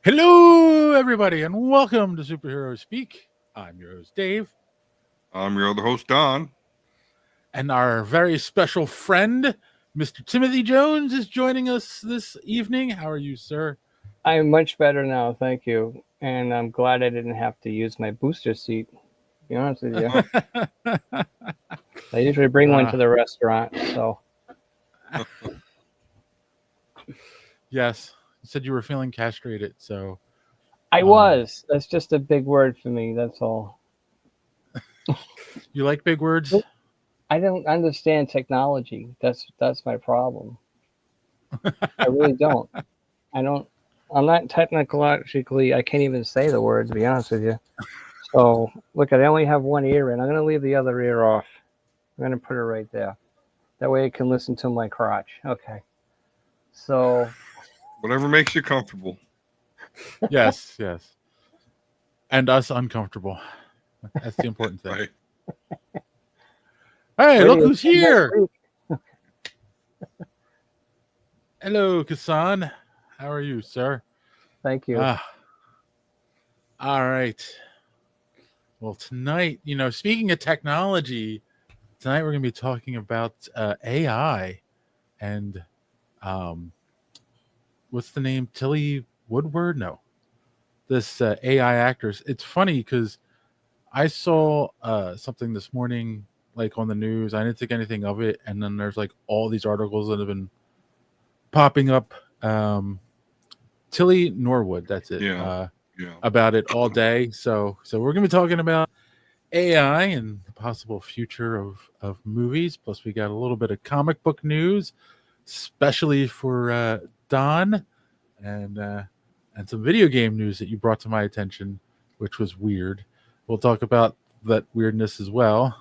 Hello, everybody, and welcome to Superhero Speak. I'm your host, Dave, I'm your other host, Don. and our very special friend, Mr. Timothy Jones, is joining us this evening. How are you, sir? I'm much better now, thank you. And I'm glad I didn't have to use my booster seat. To be honest with you, I usually bring one Ah, to the restaurant. So yes, you said you were feeling castrated, so I um, was. That's just a big word for me. That's all. you like big words? I don't understand technology. That's my problem. I really don't. I don't. I'm not technologically. I can't even say the word, to be honest with you. So look, I only have one ear in. I'm gonna leave the other ear off. I'm gonna put it right there. That way, I can listen to my crotch. Okay. So Whatever makes you comfortable. Yes, yes, and us uncomfortable. That's the important thing. Right. Hey, where do look you who's spend next here! week? Hello, Kassan. How are you, sir? Thank you. Ah, all right. Well, tonight, speaking of technology, tonight we're going to be talking about AI and um, what's the name? Tilly Woodward? No, this AI actress. It's funny because I saw something this morning, like on the news. I didn't think anything of it, and then there's like all these articles that have been popping up. Tilly Norwood, that's it. Yeah. Yeah. About it all day. So we're going to be talking about AI and the possible future of movies. Plus, we got a little bit of comic book news, especially for Don, and uh, and some video game news that you brought to my attention, which was weird. We'll talk about that weirdness as well,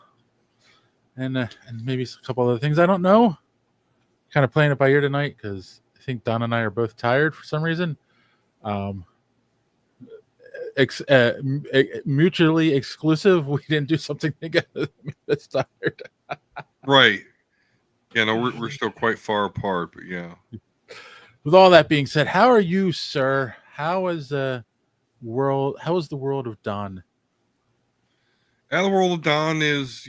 and maybe a couple other things I don't know. Kind of playing it by ear tonight because I think Don and I are both tired for some reason. Um, mutually exclusive. We didn't do something together that's tired. Right. Yeah, no, we're still quite far apart, but yeah. With all that being said, how are you, sir? How is the world? How is the world of Don? And the world of Don is,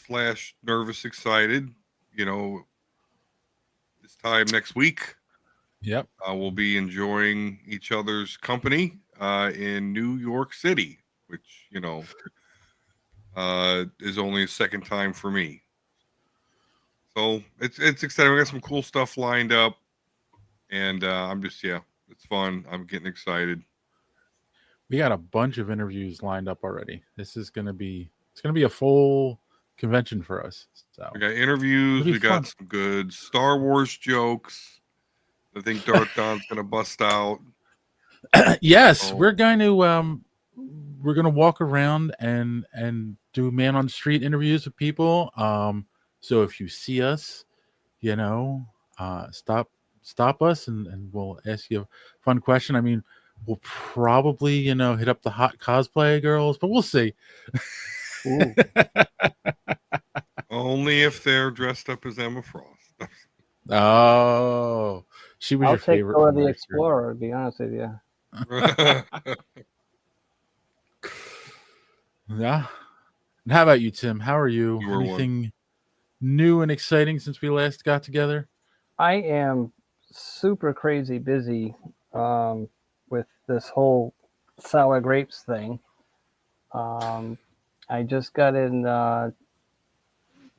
slash nervous excited. You know, this time next week, Yep. we'll be enjoying each other's company in New York City, which, is only a second time for me. So it's exciting. We got some cool stuff lined up. And I'm just, yeah, it's fun. I'm getting excited. We got a bunch of interviews lined up already. This is gonna be a full convention for us. So We got it'll interviews. be We got fun. some good Star Wars jokes. I think Darth Don's gonna bust out. Yes, Oh, we're gonna walk around and do man on the street interviews with people. So if you see us, you know, stop us and we'll ask you a fun question. I mean, we'll probably hit up the hot cosplay girls, but we'll see. Ooh, only if they're dressed up as Emma Frost. Oh, she was I'll your take favorite Dora from the last year. Explorer, to be honest with you. Yeah. And how about you, Tim? How are you? you were one. Anything new and exciting since we last got together? I am super crazy busy with this whole sour grapes thing. Um, I just got in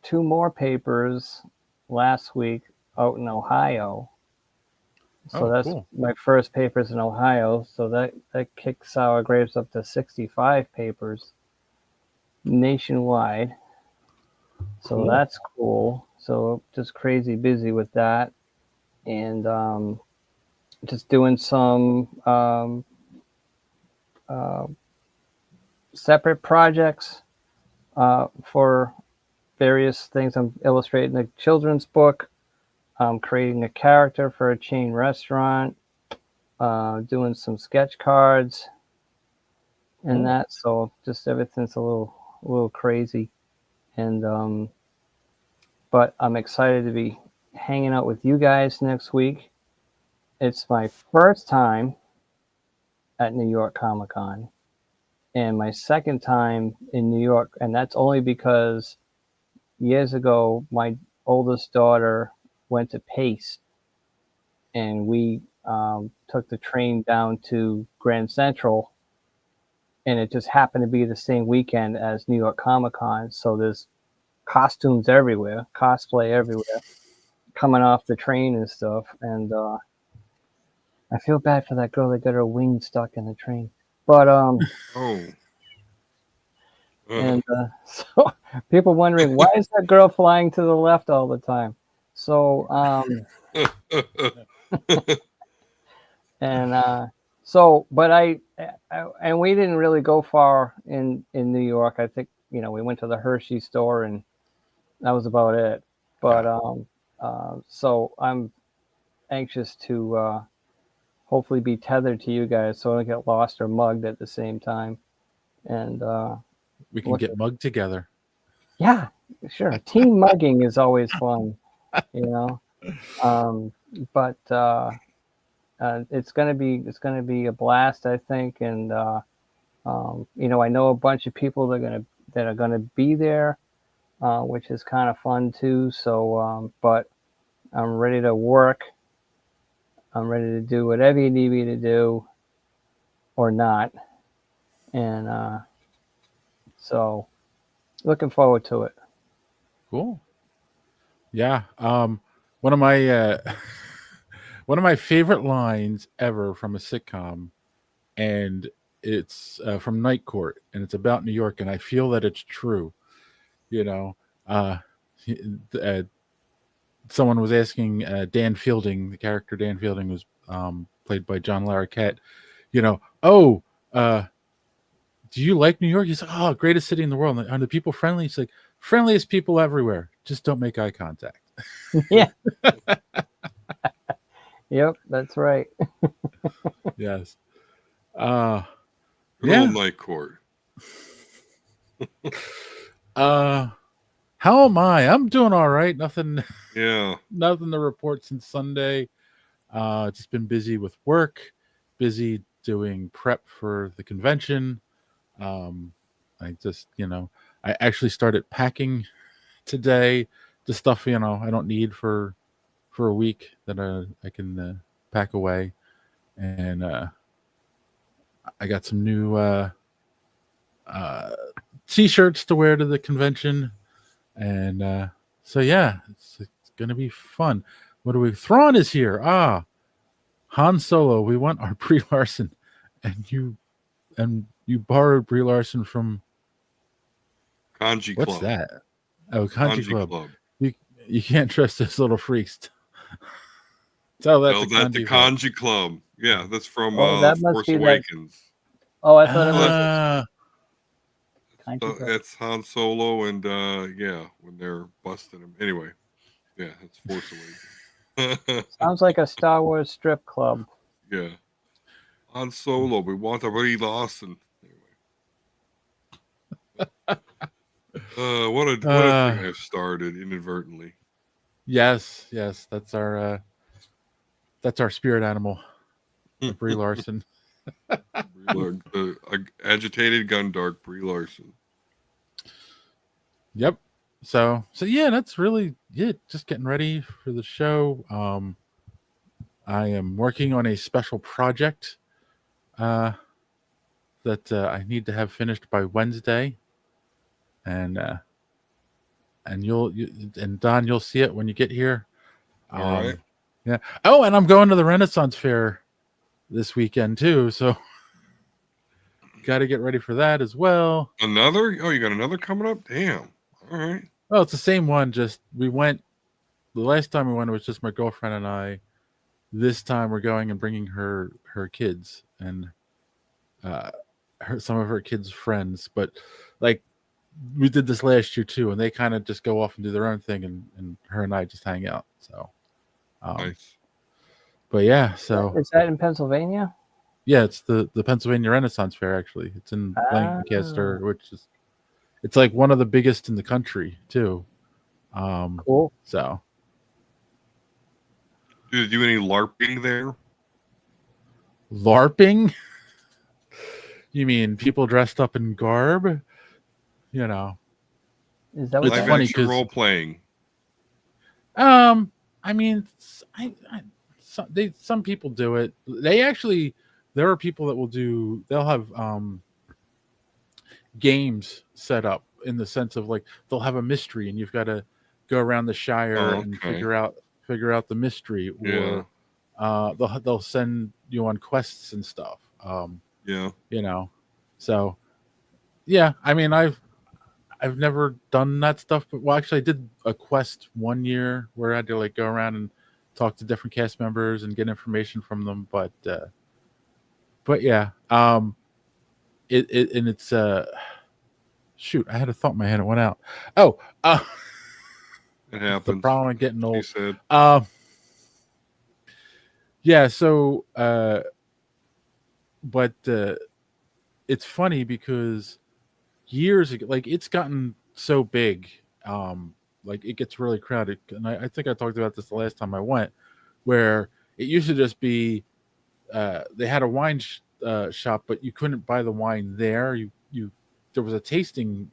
two more papers last week out in Ohio. So Oh, that's cool. my first papers in Ohio. So that kicked sour grapes up to 65 papers nationwide. So Cool. that's cool. So just crazy busy with that, and just doing some uh, separate projects for various things. I'm illustrating a children's book. I'm creating a character for a chain restaurant. Doing some sketch cards and Cool. that. So just everything's a little crazy, and but I'm excited to be hanging out with you guys next week. It's my first time at New York Comic Con, and my second time in New York, and that's only because years ago my oldest daughter went to Pace, and we took the train down to Grand Central, and it just happened to be the same weekend as New York Comic Con, so there's costumes everywhere, cosplay everywhere, coming off the train and stuff, and I feel bad for that girl that got her wing stuck in the train. But Oh. and so people wondering why is that girl flying to the left all the time. So and so, but I and we didn't really go far in New York. I think we went to the Hershey store and that was about it. But so I'm anxious to hopefully be tethered to you guys so I don't get lost or mugged at the same time. And we can get mugged together. Yeah, sure. Team mugging is always fun, but it's gonna be a blast, I think. And I know a bunch of people that are gonna be there, which is kind of fun too. So, but I'm ready to work. I'm ready to do whatever you need me to do, or not. And so, looking forward to it. Cool. Yeah. One of my one of my favorite lines ever from a sitcom, and it's from Night Court, and it's about New York, and I feel that it's true. Someone was asking Dan Fielding, the character Dan Fielding was played by John Larroquette. Oh, do you like New York? He's like, oh, greatest city in the world. Are the people friendly? He's like, friendliest people everywhere. Just don't make eye contact. Yeah. Yep, that's right. Yes. Good old Night Court. How am I? I'm doing all right. Nothing. Yeah. Nothing to report since Sunday. Just been busy with work, busy doing prep for the convention. I just, I actually started packing today the stuff, I don't need for a week that I can pack away. And I got some new t-shirts to wear to the convention. And so, yeah, it's going to be fun. What are we? Thrawn is here. Han Solo. We want our Brie Larson. And you borrowed Brie Larson from Kanji What's Club. that? Oh, Kanji Club. You can't trust those little freaks. That's the Kanji Club. Yeah, that's from that must Force be Awakens. Oh, I thought it was. It's Han Solo and when they're busting him. Anyway, yeah, it's Force Awakens. Sounds like a Star Wars strip club. Yeah, Han Solo. We want a Brie Larson. Anyway. What a thing I've started inadvertently. Yes, that's our spirit animal, Brie Larson. Agitated Gundark Brie Larson. Yep. So yeah, that's really it. Just getting ready for the show. I am working on a special project that I need to have finished by Wednesday, and Don, you'll see it when you get here. All right. Yeah. Oh, and I'm going to the Renaissance Fair this weekend too, so got to get ready for that as well. Another? Oh, you got another coming up? Damn. All right. Well, it's the same one. Just the last time we went, it was just my girlfriend and I. This time we're going and bringing her kids and some of her kids' friends. But like we did this last year too, and they kind of just go off and do their own thing, and her and I just hang out. So nice. But yeah, so is that in Pennsylvania? Yeah, it's the Pennsylvania Renaissance Fair. Actually, it's in Lancaster, which is it's like one of the biggest in the country too. Cool. So, do you do any LARPing there? LARPing? You mean people dressed up in garb? You know, Is that what it's Live that funny action because role playing. I mean, some people do it. They actually, there are people that will do. They'll have games set up in the sense of like they'll have a mystery and you've got to go around the Shire Oh, and okay. figure out the mystery, Yeah. or they'll send you on quests and stuff. Yeah. You know, so yeah. I mean, I've never done that stuff, but well, actually, I did a quest one year where I had to like go around and talk to different cast members and get information from them. But yeah, it and it's shoot, I had a thought in my head, it went out. Oh, It it's the happens. problem of getting She old. said. Yeah, so but it's funny because years ago, like it's gotten so big, like it gets really crowded, and I think I talked about this the last time I went, where it used to just be they had a wine shop, but you couldn't buy the wine there. You there was a tasting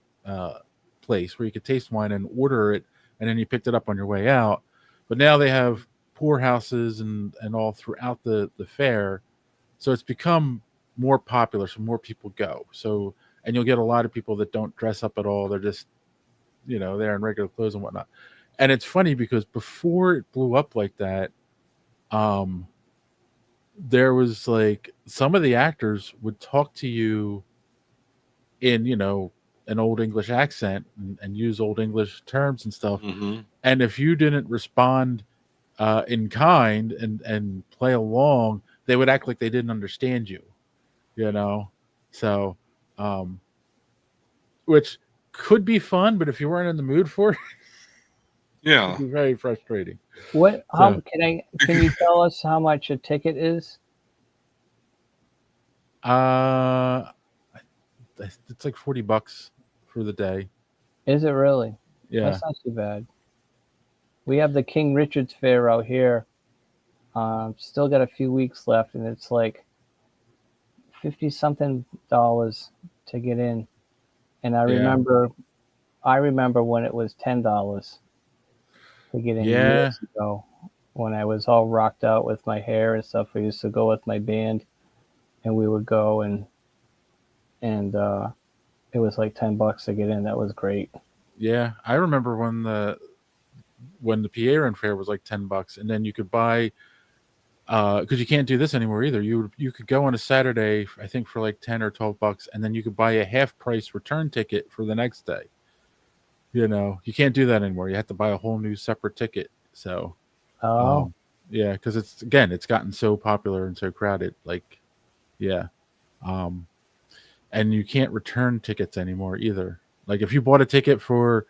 place where you could taste wine and order it, and then you picked it up on your way out. But now they have pourhouses and all throughout the fair, so it's become more popular. So more people go. So and you'll get a lot of people that don't dress up at all. They're just they're in regular clothes and whatnot. And it's funny because before it blew up like that, um, there was like some of the actors would talk to you in an old English accent and use old English terms and stuff. Mm-hmm. And if you didn't respond in kind and play along, they would act like they didn't understand you. So um, which could be fun, but if you weren't in the mood for it, Yeah. it'd be very frustrating. What? How So, can you tell us how much a ticket is? It's like $40 for the day. Is it really? Yeah, That's not too bad. We have the King Richard's Fair out here. Still got a few weeks left, and it's like $50-something to get in. And I remember when it was $10 to get in yeah, years ago. When I was all rocked out with my hair and stuff, I used to go with my band, and we would go and it was like $10 to get in. That was great. yeah. I remember when the Pierre Fair was like $10, and then you could buy because you can't do this anymore either. You could go on a Saturday, I think, for like $10 or $12, and then you could buy a half price return ticket for the next day. You can't do that anymore. You have to buy a whole new separate ticket. So, Oh, yeah, because it's gotten so popular and so crowded. Like, yeah, um, and you can't return tickets anymore either. Like, if you bought a ticket for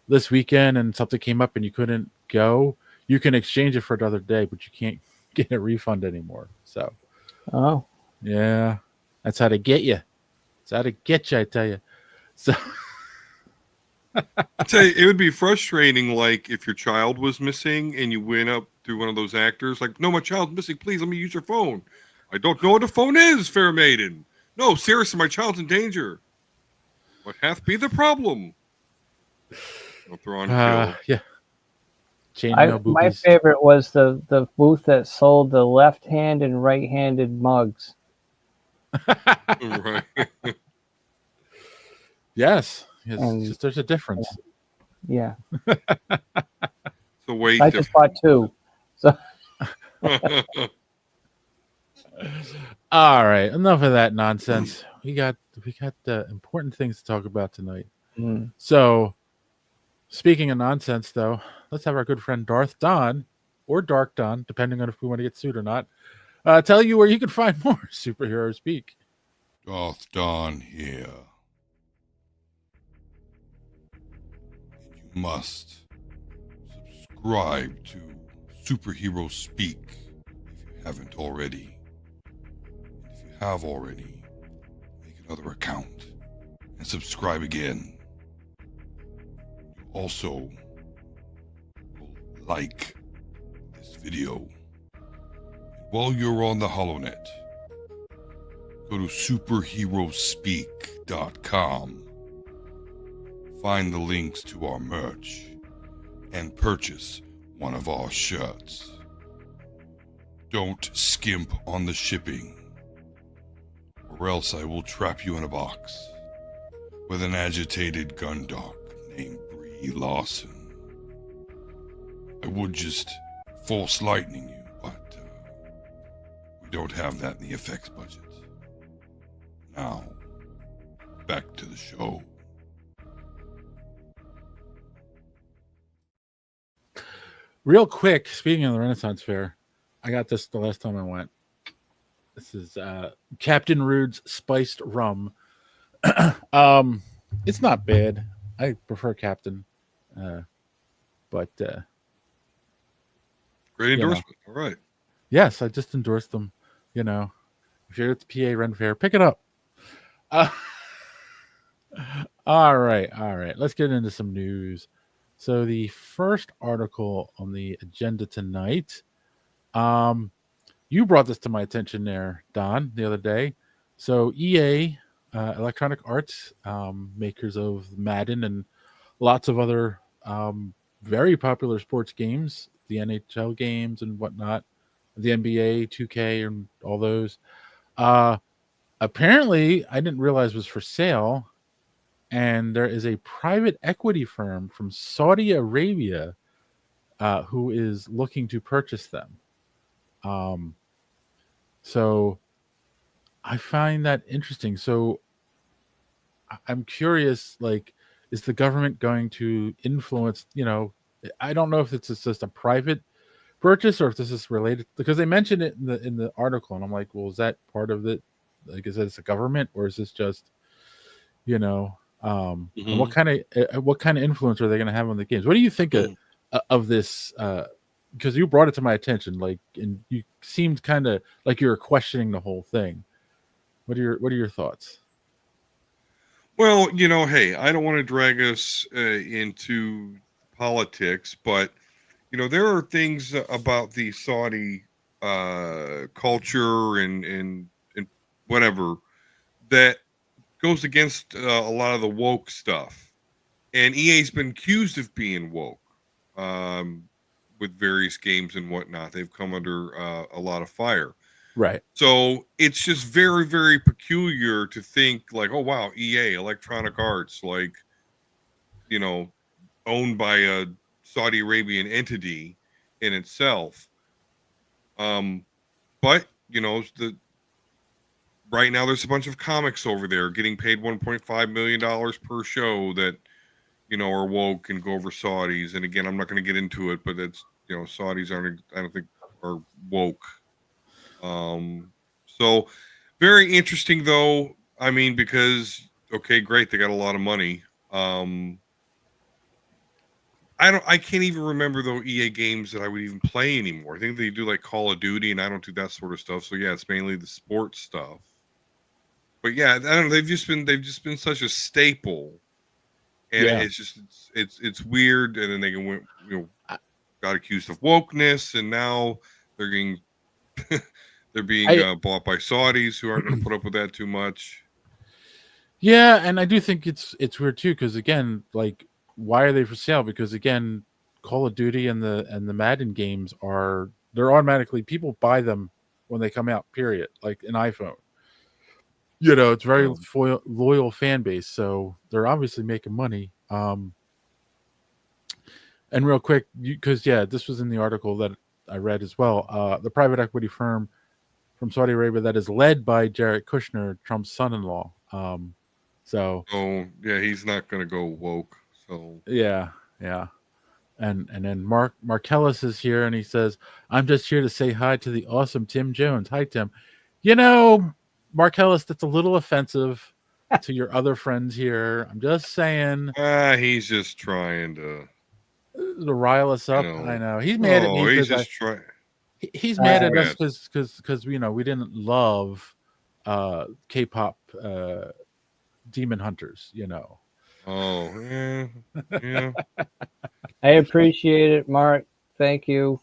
this weekend and something came up and you couldn't go, you can exchange it for another day, but you can't get a refund anymore. So, oh, yeah, that's how to get you. That's how to get you, I tell you. So, I tell you, it would be frustrating, like if your child was missing and you went up to one of those actors, like, "No, my child's missing. Please let me use your phone." "I don't know what a phone is, fair maiden." "No, seriously, my child's in danger." "What hath be the problem?" I'll throw on kill. yeah, changing out my boobies. favorite was the booth that sold the left-hand and right-handed mugs. Right. Yes, And just there's a difference. yeah, The weight I just bought two. So All right, enough of that nonsense. We got important things to talk about tonight. So, speaking of nonsense, though, let's have our good friend Darth Don, or Dark Don, depending on if we want to get sued or not, tell you where you can find more superhero speak. Darth Don here. You must subscribe to Superhero Speak if you haven't already. And if you have already, make another account and subscribe again. You also will like this video. And while you're on the HoloNet, Go to superheroespeak.com. Find the links to our merch and purchase one of our shirts. Don't skimp on the shipping, or else I will trap you in a box with an agitated gundog named Brie Lawson. I would just force lightning you, but we don't have that in the effects budget. Now, back to the show. Real quick, speaking of the Renaissance Fair, I got this the last time I went. This is Captain Rude's spiced rum. It's not bad. I prefer Captain, but Great endorsement. All right. Yes, I just endorsed them. You know, if you're at the PA Ren Fair, pick it up. All right. Let's get into some news. So the first article on the agenda tonight, you brought this to my attention there, Don, the other day. So EA, Electronic Arts, makers of Madden and lots of other very popular sports games, the NHL games and whatnot, the NBA, 2K, and all those. Apparently, I didn't realize was for sale. And there is a private equity firm from Saudi Arabia who is looking to purchase them. So I find that interesting. So I'm curious, like, is the government going to influence, I don't know if it's just a private purchase or if this is related, because they mentioned it in the article, and I'm like, well, is that part of it? Like, is it a government, or is this just, and what kind of influence are they going to have on the games? What do you think of this? Because you brought it to my attention, like, and you seemed kind of like you were questioning the whole thing. What are your thoughts? Well, hey, I don't want to drag us into politics, but there are things about the Saudi culture and whatever that goes against a lot of the woke stuff, and EA's been accused of being woke with various games and whatnot. They've come under a lot of fire. Right. So it's just very, very peculiar to think like, oh wow, EA, Electronic Arts, like, owned by a Saudi Arabian entity in itself. But right now there's a bunch of comics over there getting paid $1.5 million per show that are woke and go over Saudis. And again, I'm not going to get into it, but it's Saudis I don't think are woke. So very interesting though. I mean, because okay, great, they got a lot of money. I can't even remember though EA games that I would even play anymore. I think they do like Call of Duty, and I don't do that sort of stuff. So yeah, it's mainly the sports stuff. But yeah, I don't know. They've just been such a staple, and it's weird. And then they got accused of wokeness, and now they're getting they're being bought by Saudis who aren't going to put up with that too much. Yeah, and I do think it's weird too, because again, like, why are they for sale? Because again, Call of Duty and the Madden games they're automatically, people buy them when they come out. Period. Like an iPhone. It's very loyal fan base, so they're obviously making money. And real quick, because this was in the article that I read as well. The private equity firm from Saudi Arabia that is led by Jared Kushner, Trump's son-in-law. He's not going to go woke. So yeah. And then Marcellus is here, and he says, "I'm just here to say hi to the awesome Tim Jones." Hi, Tim. Marcellus, that's a little offensive to your other friends here. I'm just saying. He's just trying to rile us up. I know he's mad at me. He's just trying. He's mad at us because we didn't love K-pop Demon Hunters. Oh yeah. I appreciate it, Mark. Thank you.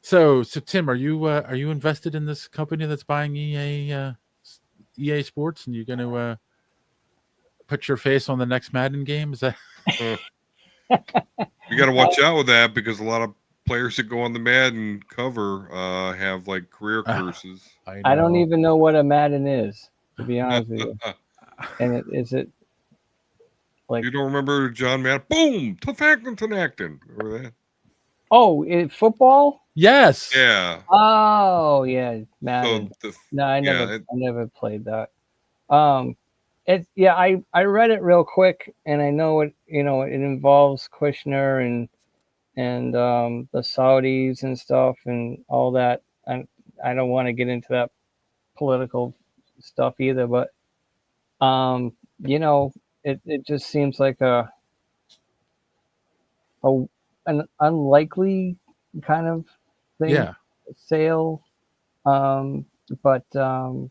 So Tim, are you invested in this company that's buying EA Sports, and you're going to put your face on the next Madden game? Is that? Uh, you got to watch out with that because a lot of players that go on the Madden cover have like career curses. I don't even know what a Madden is, to be honest with you. And is it like you don't remember John Madden? Boom, tough acting, remember that? Oh, football? Yes. Yeah. Oh, yeah, Madden. So No, I never played that. I read it real quick, and I know it. It involves Kushner and the Saudis and stuff and all that. I don't want to get into that political stuff either, but it just seems like an unlikely kind of thing. Yeah. Sale. But I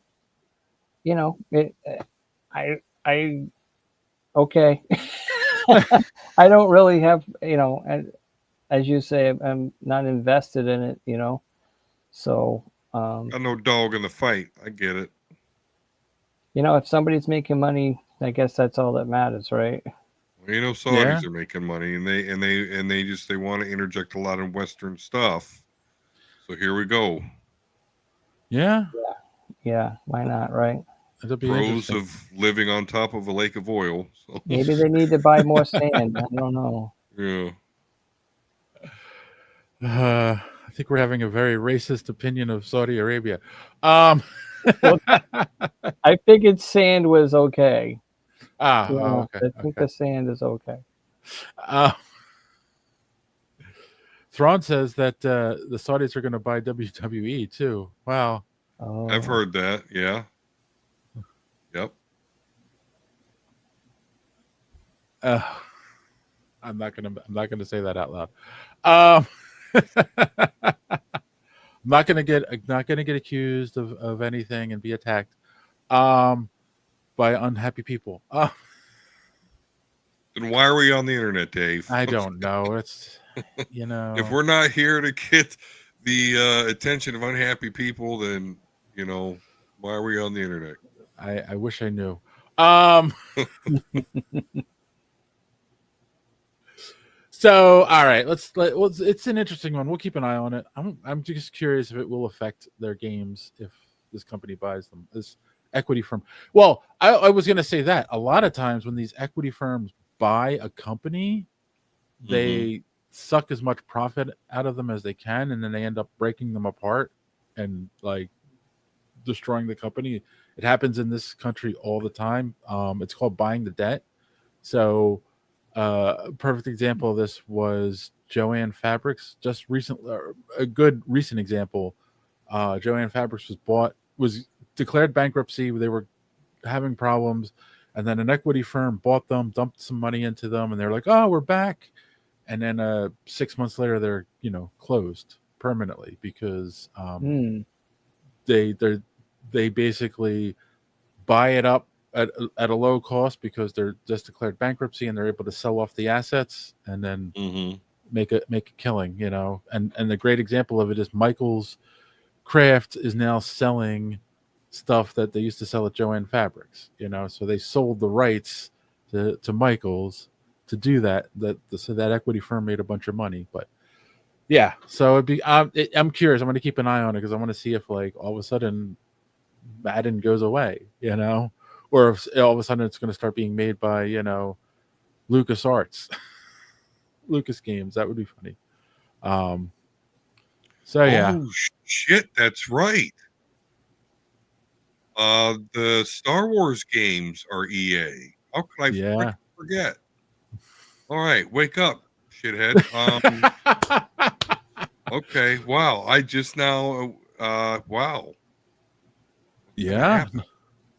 okay. I don't really have, as you say, I'm not invested in it, so got no dog in the fight. I get it. If somebody's making money, I guess that's all that matters, right? Well, Saudis are making money, and they want to interject a lot of Western stuff. So here we go. Yeah. Yeah. Why not, right? Pros of living on top of a lake of oil. So. Maybe they need to buy more sand. I don't know. Yeah. I think we're having a very racist opinion of Saudi Arabia. Well, I figured sand was okay. Okay. I think the sand is okay. Thrawn says that the Saudis are going to buy WWE too. Wow. Oh. I've heard that. Yeah. Yep. I'm not gonna say that out loud. I'm not gonna get accused of anything and be attacked by unhappy people. Then why are we on the internet, Dave? I don't know. It's if we're not here to get the attention of unhappy people, then why are we on the internet? I wish I knew. So, all right, it's an interesting one. We'll keep an eye on it. I'm just curious if it will affect their games if this company buys them, this equity firm. Well, I was going to say that a lot of times when these equity firms buy a company, they suck as much profit out of them as they can, and then they end up breaking them apart and like destroying the company. It happens in this country all the time. It's called buying the debt. So a perfect example of this was Joanne Fabrics. Just recently, a good recent example. Joanne Fabrics was declared bankruptcy. They were having problems, and then an equity firm bought them, dumped some money into them, and they're like, "Oh, we're back." And then 6 months later, they're closed permanently because they basically buy it up at a low cost because they're just declared bankruptcy and they're able to sell off the assets and then make a killing, And the great example of it is Michael's Craft is now selling stuff that they used to sell at Joanne Fabrics, So they sold the rights to Michael's to do that. So that equity firm made a bunch of money, but yeah. So it'd be. I'm curious. I'm going to keep an eye on it because I want to see if like all of a sudden Madden goes away, or if all of a sudden it's going to start being made by LucasArts, Lucas Games. That would be funny. So yeah. Oh shit, that's right. The Star Wars games are EA. How could I forget? All right, wake up, shithead. Okay, wow. I just now wow. Yeah.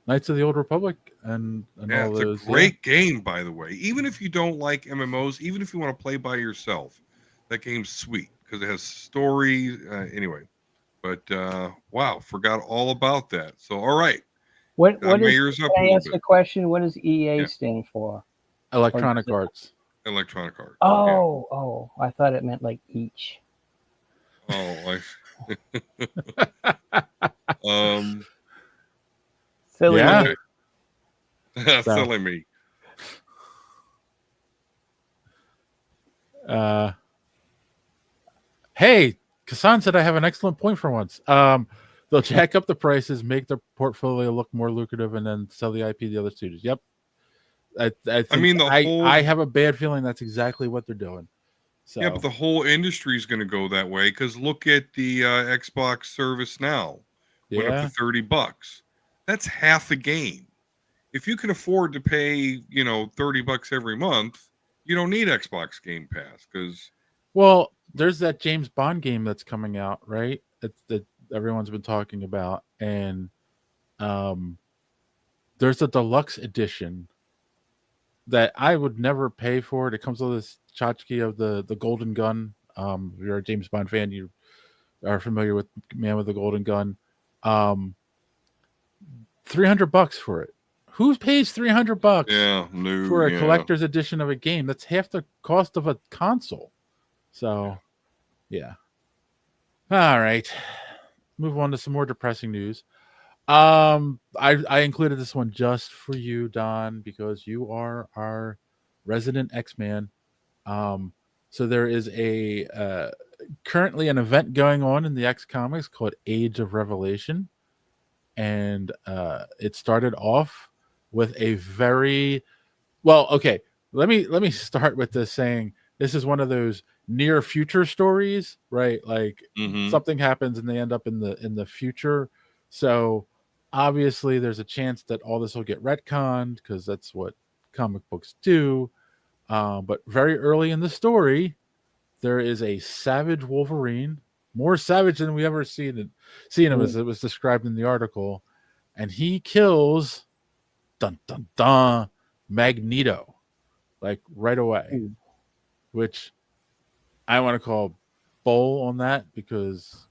Knights of the Old Republic and all those. It's a great game, by the way. Even if you don't like MMOs, even if you want to play by yourself, that game's sweet because it has story. Anyway, but wow, forgot all about that. So, all right. What is? Can I ask a question? What does EA stand for? Electronic Arts. Electronic Arts. Oh, I thought it meant like each. Oh, um, Silly Yeah. me. So, silly me. hey, Kassan said I have an excellent point for once. They'll jack up the prices, make their portfolio look more lucrative, and then sell the IP to the other studios. Yep. I think mean, the whole I have a bad feeling that's exactly what they're doing. So yeah, but the whole industry is going to go that way because look at the Xbox service now. Went up to yeah. $30. That's half a game. If you can afford to pay, $30 every month, you don't need Xbox Game Pass because Well, there's that James Bond game that's coming out, right? That everyone's been talking about, and um, there's a deluxe edition that I would never pay for. It comes with this tchotchke of the Golden Gun. If you're a James Bond fan, you are familiar with Man with the Golden Gun. Um, $300 for it. Who pays $300 for a yeah. collector's edition of a game? That's half the cost of a console. So, yeah. All right. Move on to some more depressing news. I included this one just for you, Don, because you are our resident X-Man. So there is a currently an event going on in the X comics called Age of Revelation, and it started off with a very well. Okay, let me start with this saying this is one of those near future stories, right? Like Mm-hmm. something happens and they end up in the future. So obviously, there's a chance that all this will get retconned because that's what comic books do. But very early in the story, there is a savage Wolverine, more savage than we ever seen him, as it was described in the article, and he kills dun dun dun Magneto, like right away, which I want to call bull on that because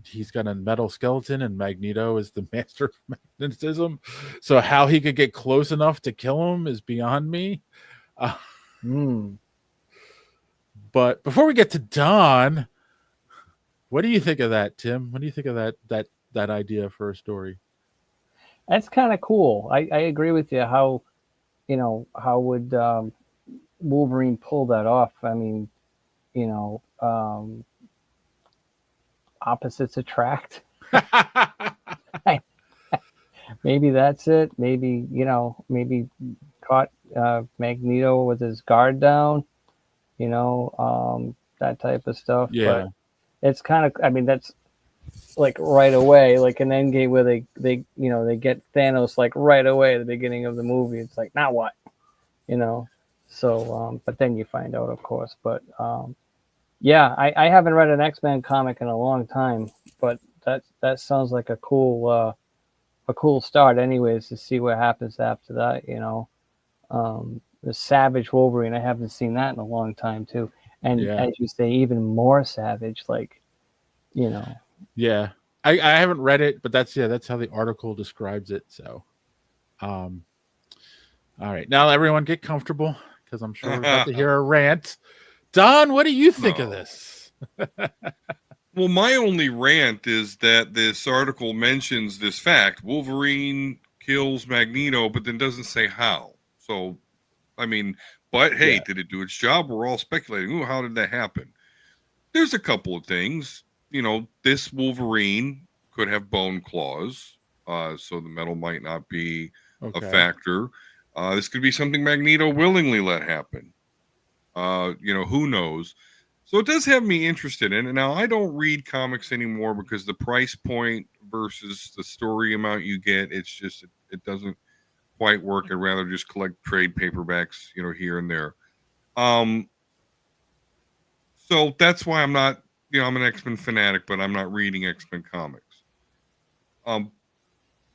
he's got a metal skeleton and Magneto is the master of magnetism. So how he could get close enough to kill him is beyond me. But before we get to Don, what do you think of that, Tim? What do you think of that idea for a story? That's kind of cool. I agree with you. How would Wolverine pull that off? I mean, opposites attract. Maybe that's it. Maybe maybe caught Magneto with his guard down. That type of stuff. Yeah. But it's kind of. I mean, that's like right away, like an Endgame where they they get Thanos like right away at the beginning of the movie. It's like, now what? So but then you find out, of course. But yeah, I haven't read an X-Men comic in a long time, but that sounds like a cool start anyways, to see what happens after that. The Savage Wolverine, I haven't seen that in a long time too, and as you say, even more savage, like Yeah, I haven't read it, but that's how the article describes it. So, all right, now everyone get comfortable because I'm sure we're about to hear a rant. Don, what do you think of this? Well, my only rant is that this article mentions this fact: Wolverine kills Magneto, but then doesn't say how. So, I mean, but hey, did it do its job? We're all speculating. Ooh, how did that happen? There's a couple of things. This Wolverine could have bone claws, so the metal might not be a factor. This could be something Magneto willingly let happen. Who knows? So it does have me interested in it. Now, I don't read comics anymore because the price point versus the story amount you get, it's just, it doesn't quite work. I'd rather just collect trade paperbacks, here and there. So that's why I'm not, I'm an X-Men fanatic, but I'm not reading X-Men comics.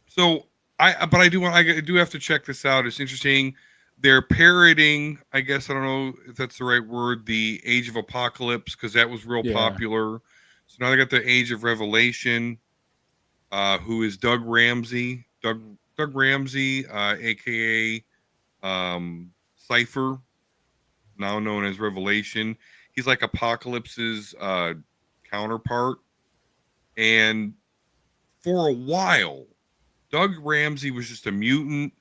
So I do have to check this out. It's interesting. They're parroting, I guess, I don't know if that's the right word, the Age of Apocalypse, because that was real popular. So now they got the Age of Revelation, who is Doug Ramsey, aka Cypher, now known as Revelation. He's like Apocalypse's counterpart. And for a while, Doug Ramsey was just a mutant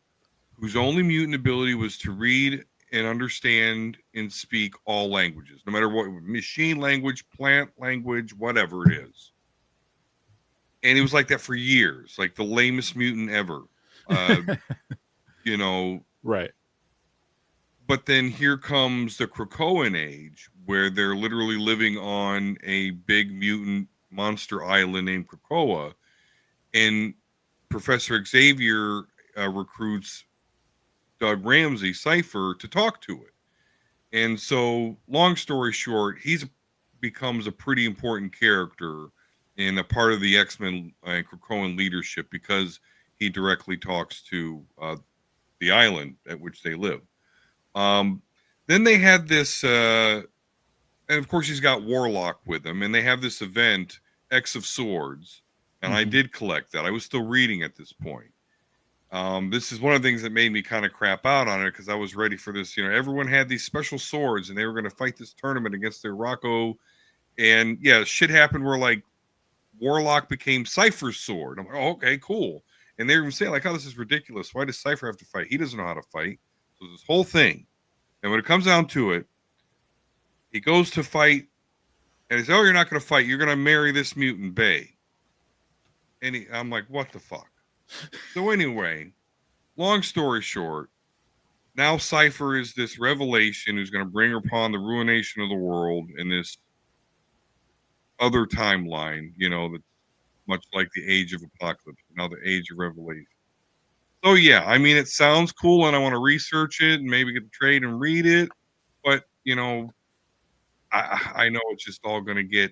whose only mutant ability was to read and understand and speak all languages, no matter what, machine language, plant language, whatever it is. And it was like that for years, like the lamest mutant ever. You know, Right. but then here comes the Krakoan age, where they're literally living on a big mutant monster island named Krakoa, and Professor Xavier recruits Doug Ramsey, Cypher, to talk to it. And so, long story short, he's becomes a pretty important character and a part of the X-Men Krakoan leadership because he directly talks to the island at which they live. Then they had this, and of course he's got Warlock with him, and they have this event, X of Swords, and I did collect that. I was still reading at this point. This is one of the things that made me kind of crap out on it because I was ready for this. You know, everyone had these special swords, and they were going to fight this tournament against their Rocco. And yeah, shit happened where like Warlock became Cypher's sword. I'm like, oh, okay, cool. And they were even saying like, oh, this is ridiculous. Why does Cypher have to fight? He doesn't know how to fight. So this whole thing. And when it comes down to it, he goes to fight, and he says, oh, you're not going to fight. You're going to marry this mutant Bay. And I'm like, what the fuck? So anyway, long story short, now Cypher is this revelation who's going to bring upon the ruination of the world in this other timeline, you know, that's much like the Age of Apocalypse, now the Age of Revelation. So yeah, I mean, it sounds cool, and I want to research it and maybe get the trade and read it, but you know, I know it's just all going to get,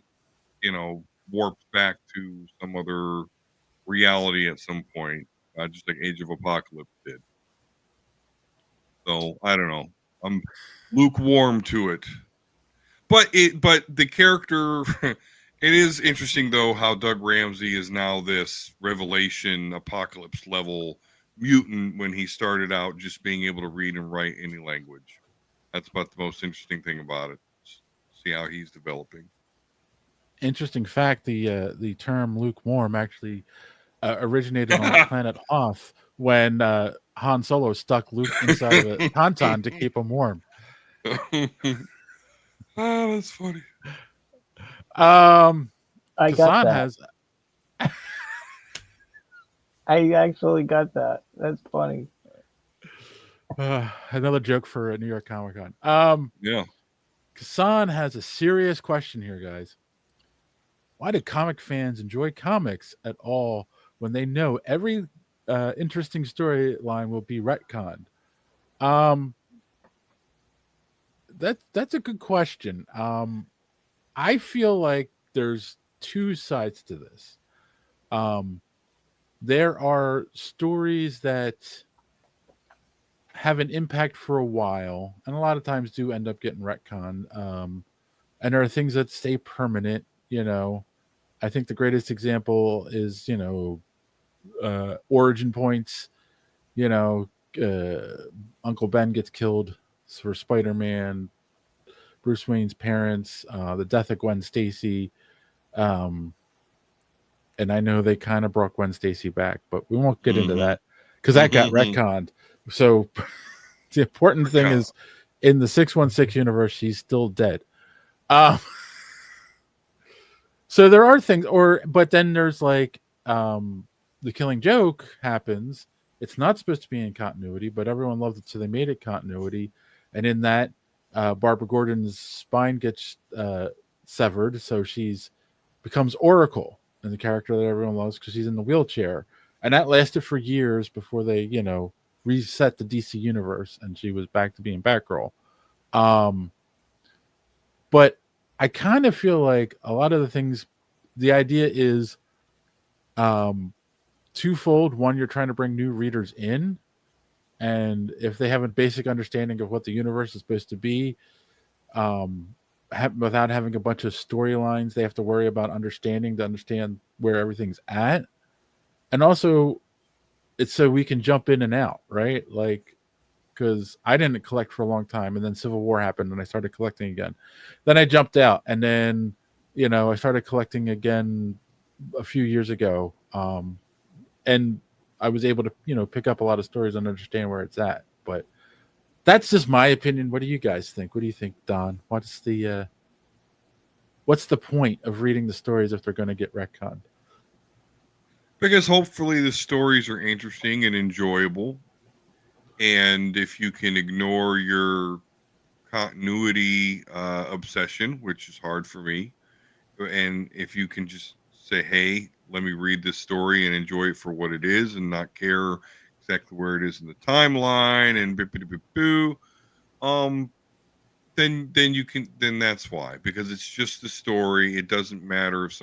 you know, warped back to some other reality at some point, just like Age of Apocalypse did. So I don't know. I'm lukewarm to it, but the character. It is interesting though how Doug Ramsey is now this Revelation Apocalypse level mutant when he started out just being able to read and write any language. That's about the most interesting thing about it. See how he's developing. Interesting fact: the term lukewarm actually originated on the planet Hoth when Han Solo stuck Luke inside of a tauntaun to keep him warm. Oh, that's funny. I got Hassan that. has I actually got that. That's funny. another joke for New York Comic Con. Yeah. Hassan has a serious question here, guys. Why do comic fans enjoy comics at all when they know every interesting storyline will be retconned? That's a good question. I feel like there's two sides to this. There are stories that have an impact for a while, and a lot of times do end up getting retconned. And there are things that stay permanent. You know, I think the greatest example is origin points. You know, Uncle Ben gets killed for Spider-Man. Bruce Wayne's parents, the death of Gwen Stacy. And I know they kind of brought Gwen Stacy back, but we won't get into that because that got retconned. So the important thing is in the 616 universe, she's still dead. So there are things, but then there's like the Killing Joke happens. It's not supposed to be in continuity, but everyone loved it, so they made it continuity. And in that, Barbara Gordon's spine gets severed, so she's becomes Oracle, and the character that everyone loves because she's in the wheelchair. And that lasted for years before they, reset the DC universe, and she was back to being Batgirl. But I kind of feel like a lot of the things, the idea is twofold. One, you're trying to bring new readers in, and if they have a basic understanding of what the universe is supposed to be, without having a bunch of storylines they have to worry about understanding to understand where everything's at. And also, it's so we can jump in and out, right? Like, because I didn't collect for a long time, and then Civil War happened, and I started collecting again. Then I jumped out, and then, I started collecting again a few years ago, and I was able to pick up a lot of stories and understand where it's at. But that's just my opinion. What do you guys think? What do you think, Don? What's the point of reading the stories if they're going to get retconned? Because hopefully the stories are interesting and enjoyable. And if you can ignore your continuity obsession, which is hard for me, and if you can just say, hey, let me read this story and enjoy it for what it is and not care exactly where it is in the timeline and boo, then you can, then that's why, because it's just the story. It doesn't matter if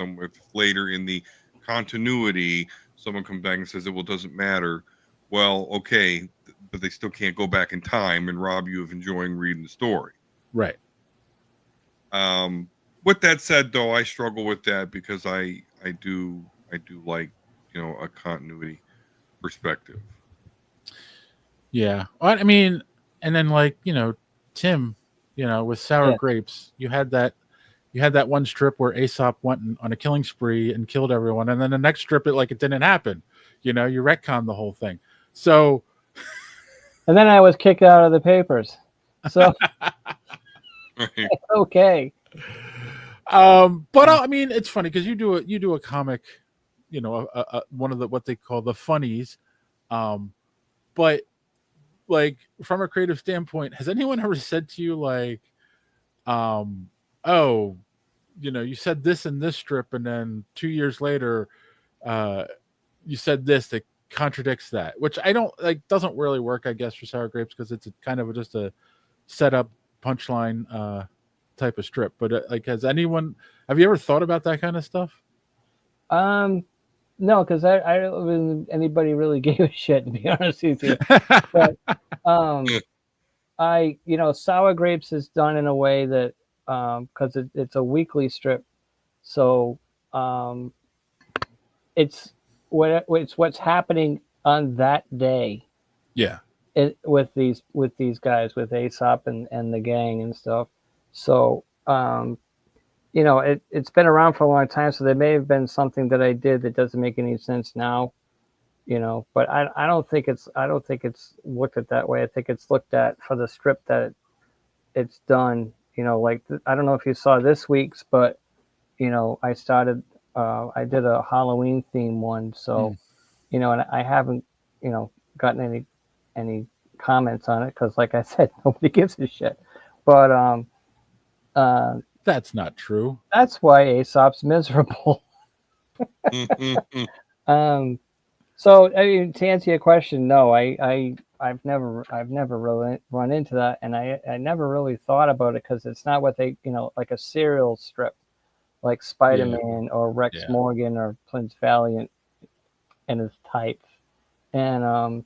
later in the continuity someone comes back and says it doesn't matter. Well, okay, but they still can't go back in time and rob you of enjoying reading the story. Right. With that said, though, I struggle with that because I do like a continuity perspective. Yeah. I mean, and then like Tim, with Sour Yeah. Grapes, you had that one strip where Aesop went on a killing spree and killed everyone, and then the next strip it didn't happen. You retcon the whole thing. So, and then I was kicked out of the papers. So Right. okay. But I mean, it's funny because you do a comic, one of what they call the funnies, but like from a creative standpoint, has anyone ever said to you like, oh, you said this in this strip, and then 2 years later, you said this that contradicts that, which I don't like, doesn't really work, I guess, for Sour Grapes because it's kind of just a setup punchline type of strip. But like, have you ever thought about that kind of stuff? No, because I don't think anybody really gave a shit, to be honest with you. But Sour Grapes is done in a way that because it's a weekly strip, so it's what's happening on that day. Yeah. With these guys, with Aesop and the gang and stuff. So it's been around for a long time, so there may have been something that I did that doesn't make any sense now, but I don't think it's looked at that way. I think it's looked at for the strip that it's done, like I don't know if you saw this week's, but I started I did a Halloween theme one, so and I haven't gotten any comments on it because, like I said, nobody gives a shit. But that's not true. That's why Aesop's miserable. So I mean, to answer your question, no, I've never really run into that, and I never really thought about it because it's not what they like a serial strip like Spider-Man or Rex Morgan or Prince Valiant and his types, and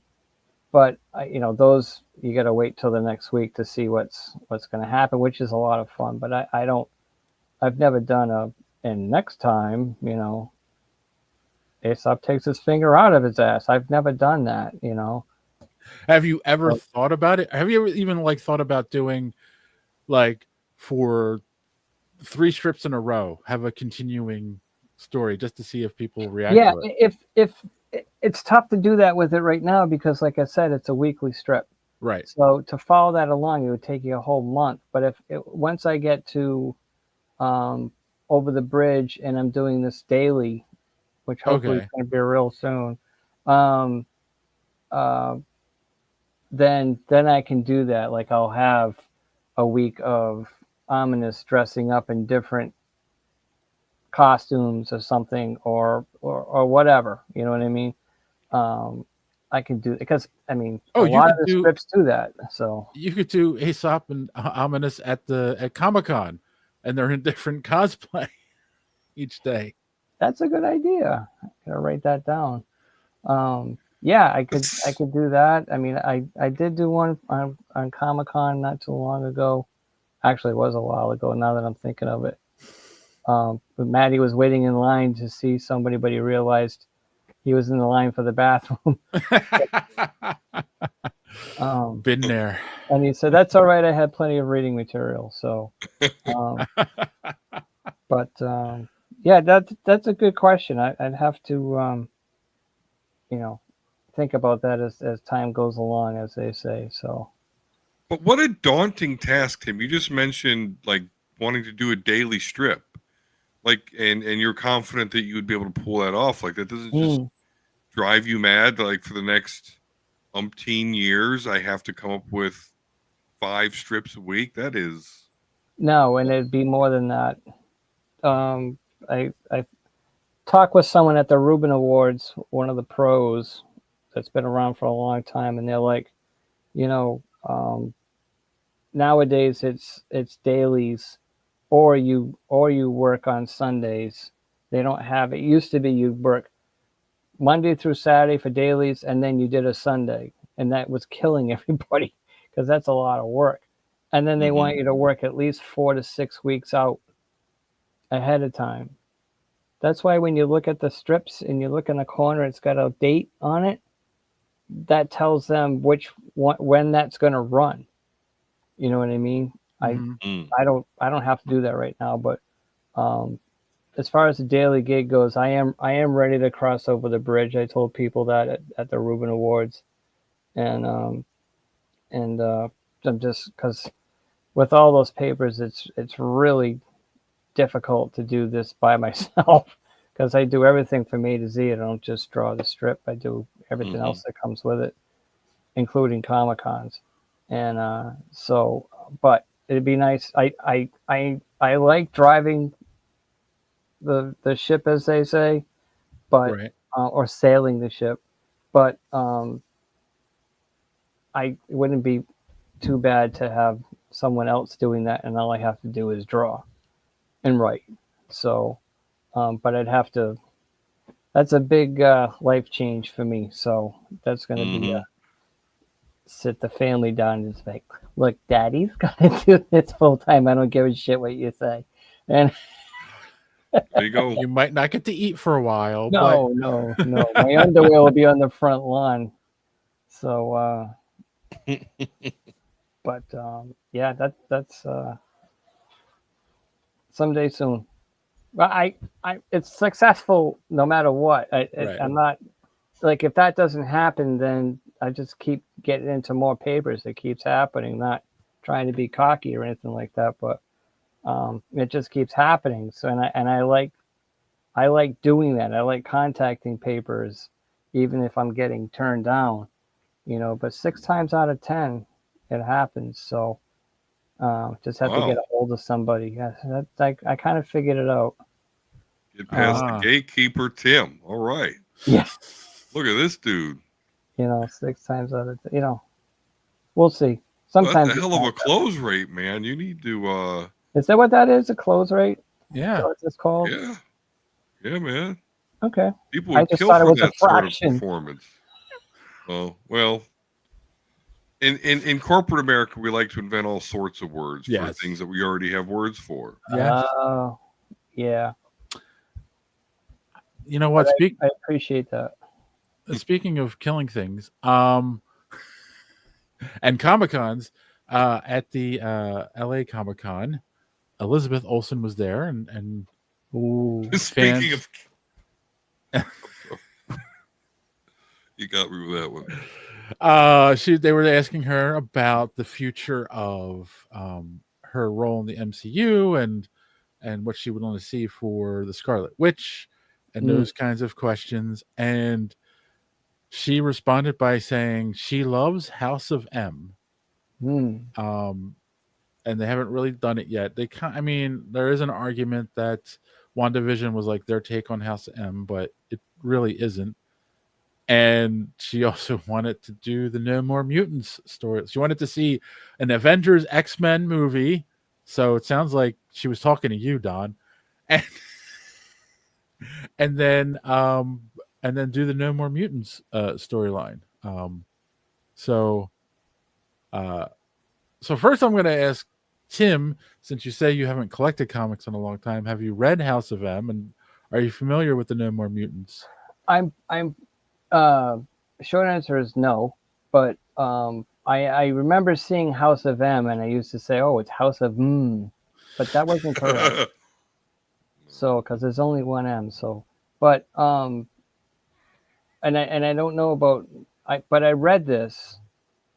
but those you got to wait till the next week to see what's going to happen, which is a lot of fun. But I've never done and next time, Aesop takes his finger out of his ass. I've never done that, Have you ever thought about it? Have you ever even thought about doing for 3 strips in a row, have a continuing story just to see if people react to it? If it's tough to do that with it right now because, like I said, it's a weekly strip. Right. So to follow that along, it would take you a whole month. But once I get to Over the Bridge and I'm doing this daily, which hopefully is going to be real soon, then I can do that. Like I'll have a week of Ominous dressing up in different costumes or something or whatever, you know what I mean? I can do because a lot of the scripts do that. So you could do Aesop and Ominous at Comic-Con, and they're in different cosplay each day. That's a good idea. I gotta write that down. Yeah, I could do that. I mean, I did do one on Comic-Con not too long ago. Actually, it was a while ago now that I'm thinking of it. But Maddie was waiting in line to see somebody, but he realized he was in the line for the bathroom. Been there. And he said, "That's all right. I had plenty of reading material." So, But yeah, that's a good question. I'd have to think about that as time goes along, as they say. So. But what a daunting task, Tim. You just mentioned like wanting to do a daily strip. Like and you're confident that you would be able to pull that off. Like that doesn't just drive you mad. Like for the next umpteen years, I have to come up with 5 strips a week. That is No, and it'd be more than that. I talked with someone at the Reuben Awards, one of the pros that's been around for a long time, and they're like, you know, nowadays it's dailies, or you work on Sundays. They don't have it. Used to be you work Monday through Saturday for dailies, and then you did a Sunday, and that was killing everybody because that's a lot of work. And then they want you to work at least 4 to 6 weeks out ahead of time. That's why when you look at the strips and you look in the corner, it's got a date on it. That tells them when that's going to run. You know what I mean? I don't have to do that right now, but as far as the daily gig goes, I am ready to cross over the bridge. I told people that at the Reuben Awards, and I'm just because with all those papers, it's really difficult to do this by myself because I do everything from A to Z. I don't just draw the strip. I do everything else that comes with it, including Comic Cons. And so, but it'd be nice. I like driving the ship, as they say, but or sailing the ship, but it wouldn't be too bad to have someone else doing that, and all I have to do is draw and write. So, but I'd have to. That's a big life change for me. So that's going to be sit the family down and just like, look, Daddy's got to do this full time. I don't give a shit what you say. And there you go. You might not get to eat for a while. No. My underwear will be on the front lawn. So, but yeah, that's someday soon. But it's successful no matter what. I'm not like, if that doesn't happen, then I just keep getting into more papers. It keeps happening. Not trying to be cocky or anything like that, but it just keeps happening. So, and I like doing that. I like contacting papers, even if I'm getting turned down, but 6 times out of 10, it happens. So just have to get a hold of somebody. Yeah, I kind of figured it out. Get past the gatekeeper, Tim. All right. Yeah. Look at this dude. 6 times out of 10, we'll see. Sometimes that's a hell of a close rate, man. You need to. Is that what that is? A close rate? Yeah. What's this called? Yeah, man. Okay. People would kill for that sort of performance. Oh, well. In corporate America, we like to invent all sorts of words for things that we already have words for. Oh, yeah. You know what? I appreciate that. Speaking of killing things, and Comic-Cons, at the LA Comic-Con, Elizabeth Olsen was there, and speaking of, you got me with that one. They were asking her about the future of her role in the MCU and what she would want to see for the Scarlet Witch and those kinds of questions. And she responded by saying she loves House of M. And they haven't really done it yet. There is an argument that WandaVision was like their take on House of M, but it really isn't. And she also wanted to do the No More Mutants story. She wanted to see an Avengers X-Men movie. So it sounds like she was talking to you, Don. And then do the No More Mutants storyline. So first I'm going to ask Tim, since you say you haven't collected comics in a long time, have you read House of M, and are you familiar with the No More Mutants? I'm short answer is no, but I remember seeing House of M, and I used to say, oh, it's House of M, but that wasn't correct. So because there's only one M. So, but and I don't know about but I read this,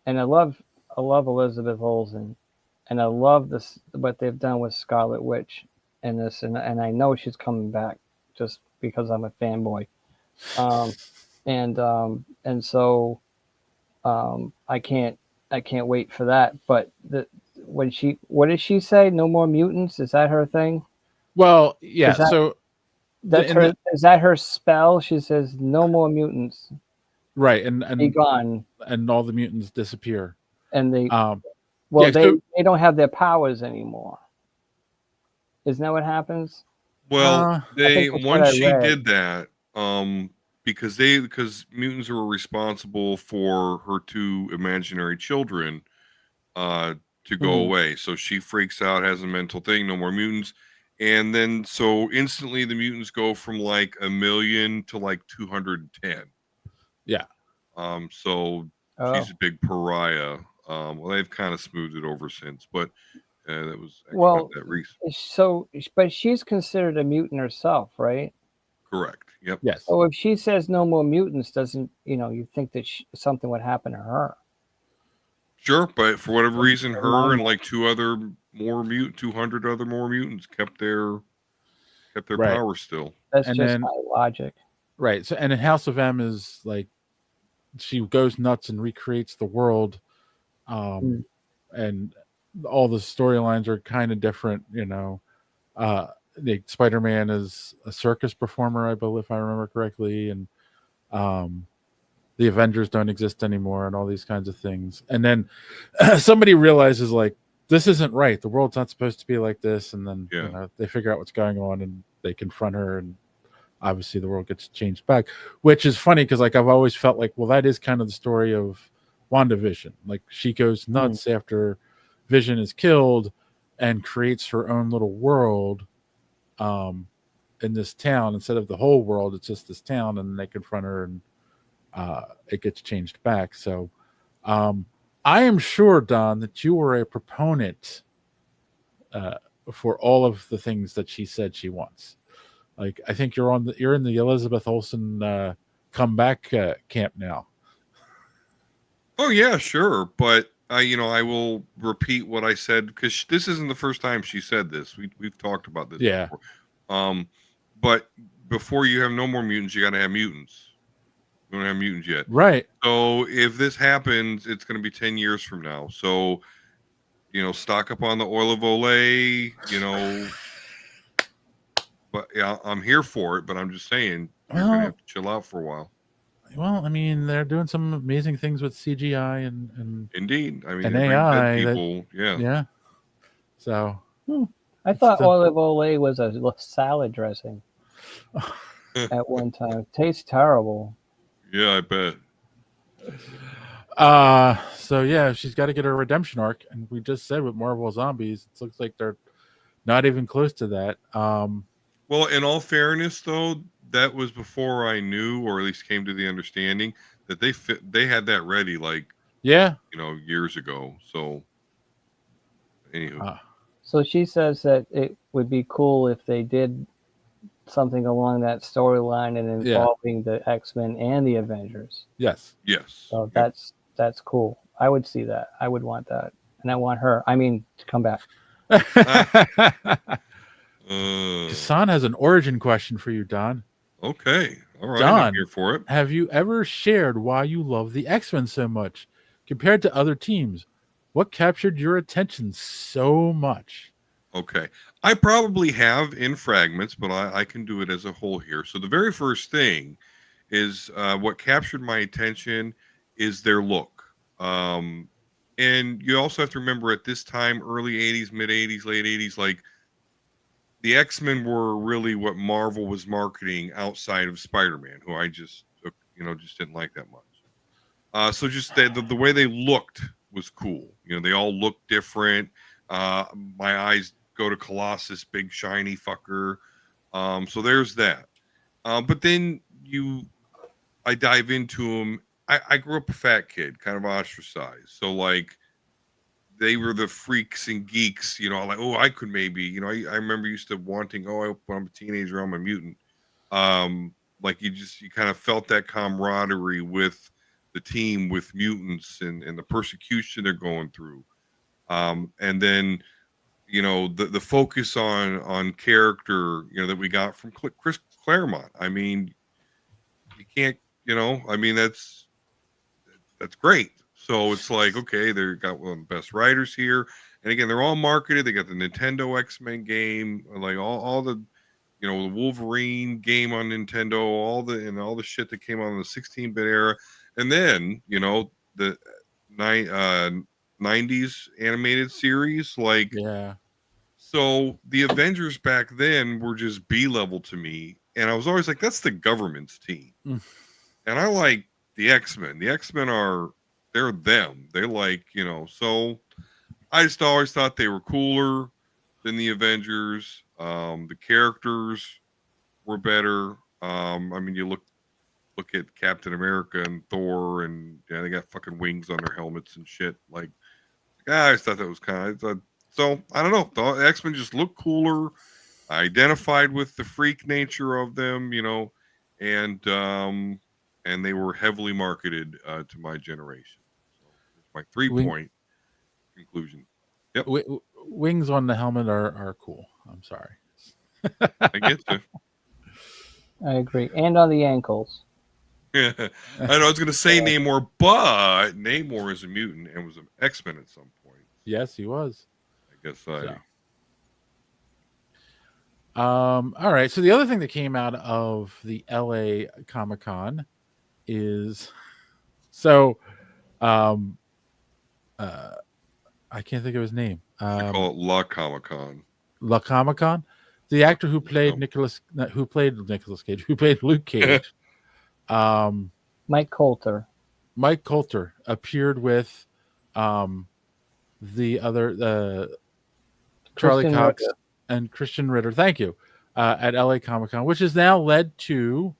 and I love Elizabeth Olsen, and I love this what they've done with Scarlet Witch in this, and I know she's coming back just because I'm a fanboy, um, and so I can't wait for that. But what did she say? No more mutants? Is that her thing? Well, yeah. Is that So that's in her? the, Is that her spell? She says no more mutants. right, Be gone, and all the mutants disappear. and they Yeah. they So don't have their powers anymore. Isn't that what happens? Well, I think they that's what once I she read. did that, because mutants were responsible for her two imaginary children, to go Hmm. away. So she freaks out, has a mental thing, no more mutants, and then so instantly the mutants go from like 1,000,000 to like 210. yeah, So Oh, she's a big pariah. Well, they've kind of smoothed it over since, but that was actually not well, that recent. so but she's considered a mutant herself, right? Correct. Yep. yes, So if she says no more mutants, doesn't you think that something would happen to her? Sure, but for whatever reason, In my her and mind, like 200 other more mutants kept their right, power still. that's and just then my logic. right. So and in House of M is like she goes nuts and recreates the world, Hmm. and all the storylines are kind of different. The Spider-Man is a circus performer, I believe, if I remember correctly, and um, the Avengers don't exist anymore, and all these kinds of things. And then somebody realizes like this isn't right. The world's not supposed to be like this. And then Yeah. they figure out what's going on, and they confront her, and obviously the world gets changed back, which is funny because like I've always felt like, well, that is kind of the story of WandaVision. Like she goes Hmm. nuts after Vision is killed and creates her own little world um, in this town. Instead of the whole world, it's just this town, and they confront her, and it gets changed back. So um, I am sure, Don, that you were a proponent uh, for all of the things that she said she wants. Like I think you're in the Elizabeth Olsen comeback camp now. Oh yeah, sure. But I will repeat what I said because this isn't the first time she said this. We've talked about this Yeah, before. Um, but before you have no more mutants, you got to have mutants. We don't have mutants yet. right. So if this happens, it's going to be 10 years from now. So stock up on the oil of Olay. But yeah, I'm here for it. But I'm just saying you're going to have Well, to chill out for a while. I mean, they're doing some amazing things with CGI Indeed. I mean, and they bring dead AI. That people. Yeah. yeah. So I it's thought the olive ole was a salad dressing at one time. Tastes terrible. Yeah, I bet. so yeah, she's got to get her redemption arc, and we just said with Marvel Zombies, it looks like they're not even close to that. Well, in all fairness, though, that was before I knew, or at least came to the understanding that they had that ready, like Yeah. years ago. So, anywho, Uh, So she says that it would be cool if they did something along that storyline and yeah. involving the X-Men and the Avengers. Yes. yes, So yep. that's cool. I would see that. I would want that, and I want her. I mean, to come back. Hassan has an origin question for you, Don. Okay, all right, I'm Don, here for it. have you ever shared why you love the X-Men so much compared to other teams? What captured your attention so much? Okay, I probably have in fragments, but I can do it as a whole here. So the very first thing is what captured my attention is their look. Um, and you also have to remember at this time, early 80s, mid 80s, late 80s, like the X-Men were really what Marvel was marketing outside of Spider-Man, who I just just didn't like that much. So just the way they looked was cool. They all looked different. My eyes go to Colossus, big shiny fucker. So there's that. But then I dive into them. I grew up a fat kid, kind of ostracized. So like they were the freaks and geeks, like, oh, I could maybe, I remember used to wanting, oh, when I'm a teenager, I'm a mutant. Like you kind of felt that camaraderie with the team, with mutants and the persecution they're going through. And then, the focus on character, that we got from Chris Claremont. I mean, you can't, I mean, that's great. So it's like, okay, they got one of the best writers here. And again, they're all marketed. They got the Nintendo X-Men game, like all the, the Wolverine game on Nintendo, all the shit that came on in the 16-bit era. And then, the 90s animated series, like, Yeah. so the Avengers back then were just B-level to me. And I was always like, that's the government's team. Mm. And I like the X-Men. The X-Men they're them. They like, so I just always thought they were cooler than the Avengers. The characters were better. I mean, you look at Captain America and Thor, and they got fucking wings on their helmets and shit. Like, I just thought that was kind of so. I don't know. The X-Men just look cooler. I identified with the freak nature of them, and they were heavily marketed to my generation. So it's my 3-point conclusion. Yep. Wings on the helmet are cool. I'm sorry. I get you. I agree. And on the ankles. Yeah. I know I was going to say Namor, but Namor is a mutant and was an X-Men at some point. Yes, he was. I guess all right. So the other thing that came out of the LA Comic-Con is I can't think of his name. They call it La Comic-Con. La Comic-Con. The actor who played who played Luke Cage, Mike Coulter. Mike Coulter appeared with the other Charlie Cox and Christian Ritter. Thank you. At LA Comic-Con, which has now led to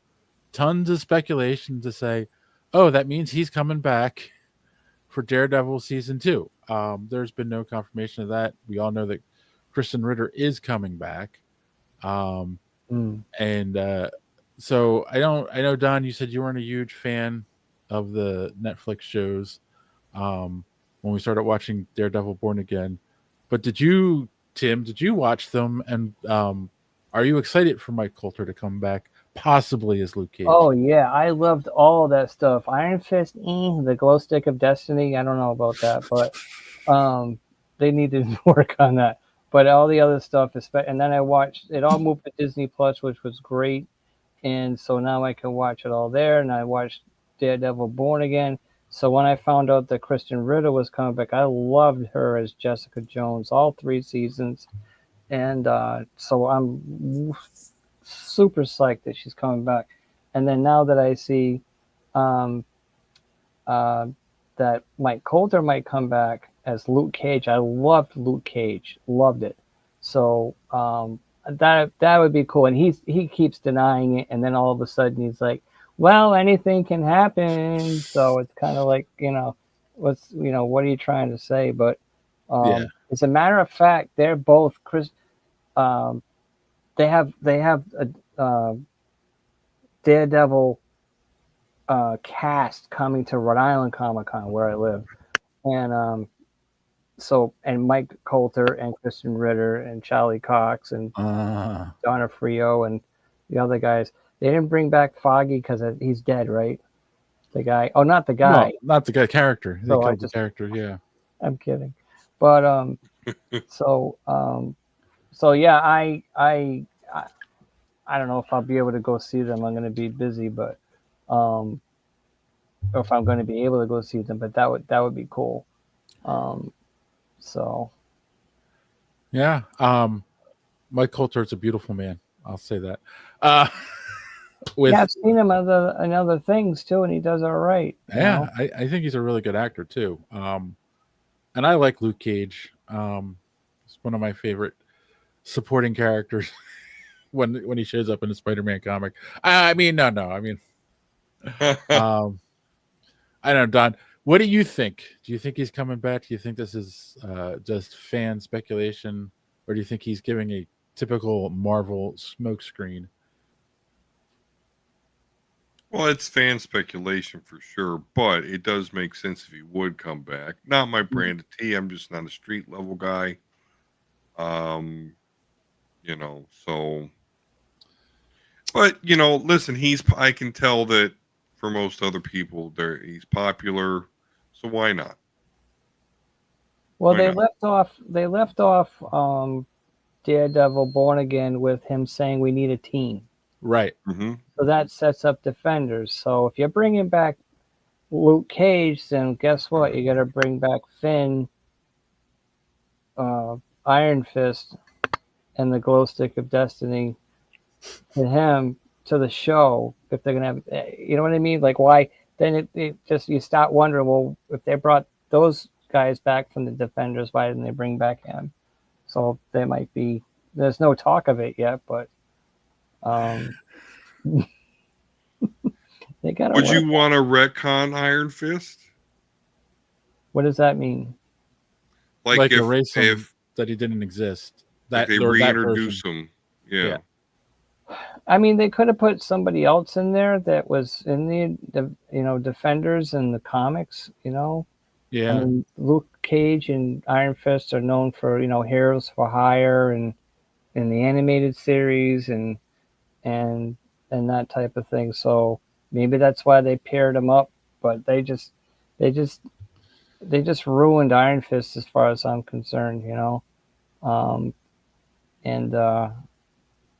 tons of speculation to say, oh, that means he's coming back for Daredevil season 2. There's been no confirmation of that. We all know that Christian Ritter is coming back. And so I know, Don, you said you weren't a huge fan of the Netflix shows when we started watching Daredevil Born Again. But Tim, did you watch them? And are you excited for Mike Coulter to come back, possibly as Luke Cage? Oh, yeah. I loved all that stuff. Iron Fist, the glow stick of destiny. I don't know about that, but they need to work on that. But all the other stuff, and then I watched it all moved to Disney Plus, which was great. And so now I can watch it all there. And I watched Daredevil Born Again. So when I found out that Kristen Ritter was coming back, I loved her as Jessica Jones, all 3 seasons. And so I'm super psyched that she's coming back. And then now that I see that Mike Coulter might come back as Luke Cage, I loved Luke Cage, loved it. So that would be cool. And he keeps denying it, and then all of a sudden he's like, well, anything can happen. So it's kind of like, what are you trying to say? But as a matter of fact, they're both they have a Daredevil cast coming to Rhode Island Comic-Con where I live, and and Mike Coulter and Kristen Ritter and Charlie Cox and Donna Frio and the other guys. They didn't bring back Foggy because he's dead, right? The guy. Oh, not the guy. No, not the guy. Character. They So killed the character. Yeah. I'm kidding, but so yeah, I don't know if I'll be able to go see them. I'm going to be busy, but or if I'm going to be able to go see them, but that would be cool. So yeah, Mike Coulter is a beautiful man. I'll say that. I've seen him in other things too, and he does all right. Yeah, I think he's a really good actor too. And I like Luke Cage. It's one of my favorite supporting characters when he shows up in a Spider-Man comic. I mean, I don't know, Don. What do you think? Do you think he's coming back? Do you think this is just fan speculation, or do you think he's giving a typical Marvel smokescreen? Well, it's fan speculation for sure, but it does make sense if he would come back. Not my brand of tea. I'm just not a street level guy. So but listen, I can tell that for most other people he's popular, so why not? Well, Why they not? left off. They left off Daredevil Born Again with him saying we need a team. Right. Mm-hmm. So that sets up Defenders. So if you're bringing back Luke Cage, then guess what? You got to bring back Finn, Iron Fist, and the Glow Stick of Destiny to him to the show. If they're gonna have, you know what I mean? Like why? Then it just you start wondering. Well, if they brought those guys back from the Defenders, why didn't they bring back him? So they might be. There's no talk of it yet, but they got. Would you want to retcon Iron Fist? What does that mean? Like if erase him that he didn't exist. That they reintroduce him. Yeah. I mean, they could have put somebody else in there that was in the Defenders in the comics. Yeah. I mean, Luke Cage and Iron Fist are known for Heroes for Hire and in the animated series and that type of thing. So maybe that's why they paired them up. But they just ruined Iron Fist as far as I'm concerned.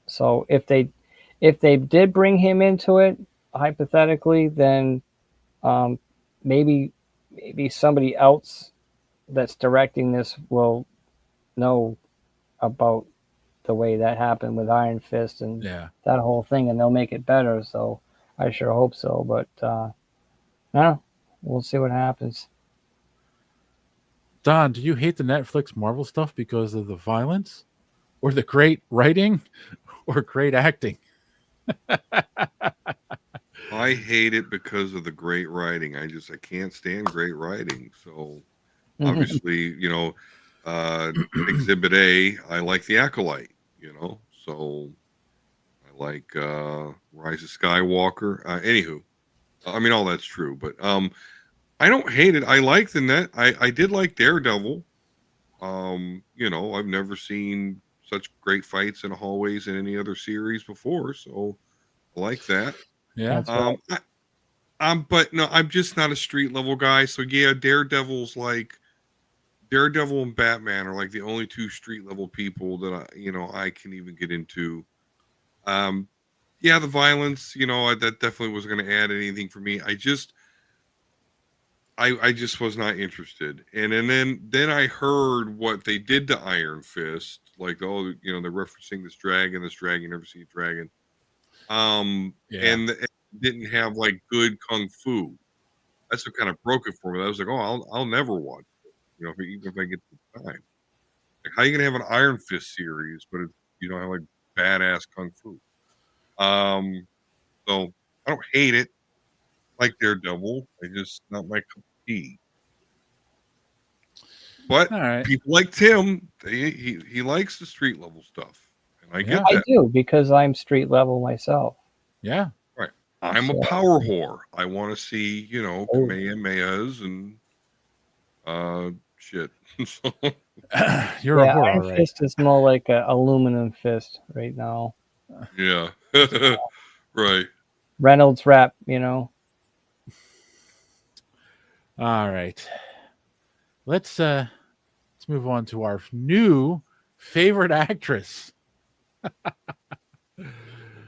So if they did bring him into it hypothetically, then maybe somebody else that's directing this will know about the way that happened with Iron Fist and that whole thing, and they'll make it better. So I sure hope so. But no, we'll see what happens. Don, do you hate the Netflix Marvel stuff because of the violence, or the great writing, or great acting? I hate it because of the great writing. I can't stand great writing. So obviously, Exhibit A, I like The Acolyte, so I like Rise of Skywalker. Anywho, I mean, all that's true, but I don't hate it. I like the net. I did like Daredevil. I've never seen such great fights in hallways in any other series before, so I like that. Yeah. But no, I'm just not a street level guy. So yeah, Daredevil and Batman are like the only two street level people that I can even get into. Yeah, the violence, that definitely wasn't going to add anything for me. I just was not interested. And then I heard what they did to Iron Fist, like they're referencing this dragon, never see a dragon. And it didn't have like good kung fu. That's what kind of broke it for me. I was like, oh, I'll never watch it, even if I get the time. Like, how are you gonna have an Iron Fist series, but you don't have like badass kung fu? So I don't hate it. Like Daredevil, it's not my cup of tea. But people like Tim, he likes the street level stuff, and I get that. I do because I'm street level myself. Yeah, right. I'm a power whore. I want to see Kamehamehas and shit. You're a whore, Iron Fist is more like an aluminum fist right now. Yeah, right. Reynolds wrap, All right. Let's move on to our new favorite actress.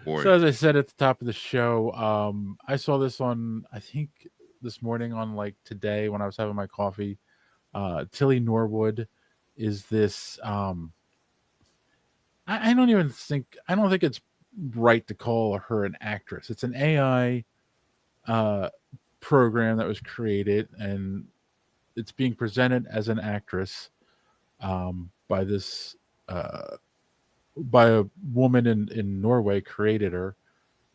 Boy. So as I said at the top of the show, I saw this on, I think this morning on like today when I was having my coffee. Tilly Norwood is this. I don't think it's right to call her an actress. It's an AI program that was created, and it's being presented as an actress by this by a woman in Norway created her,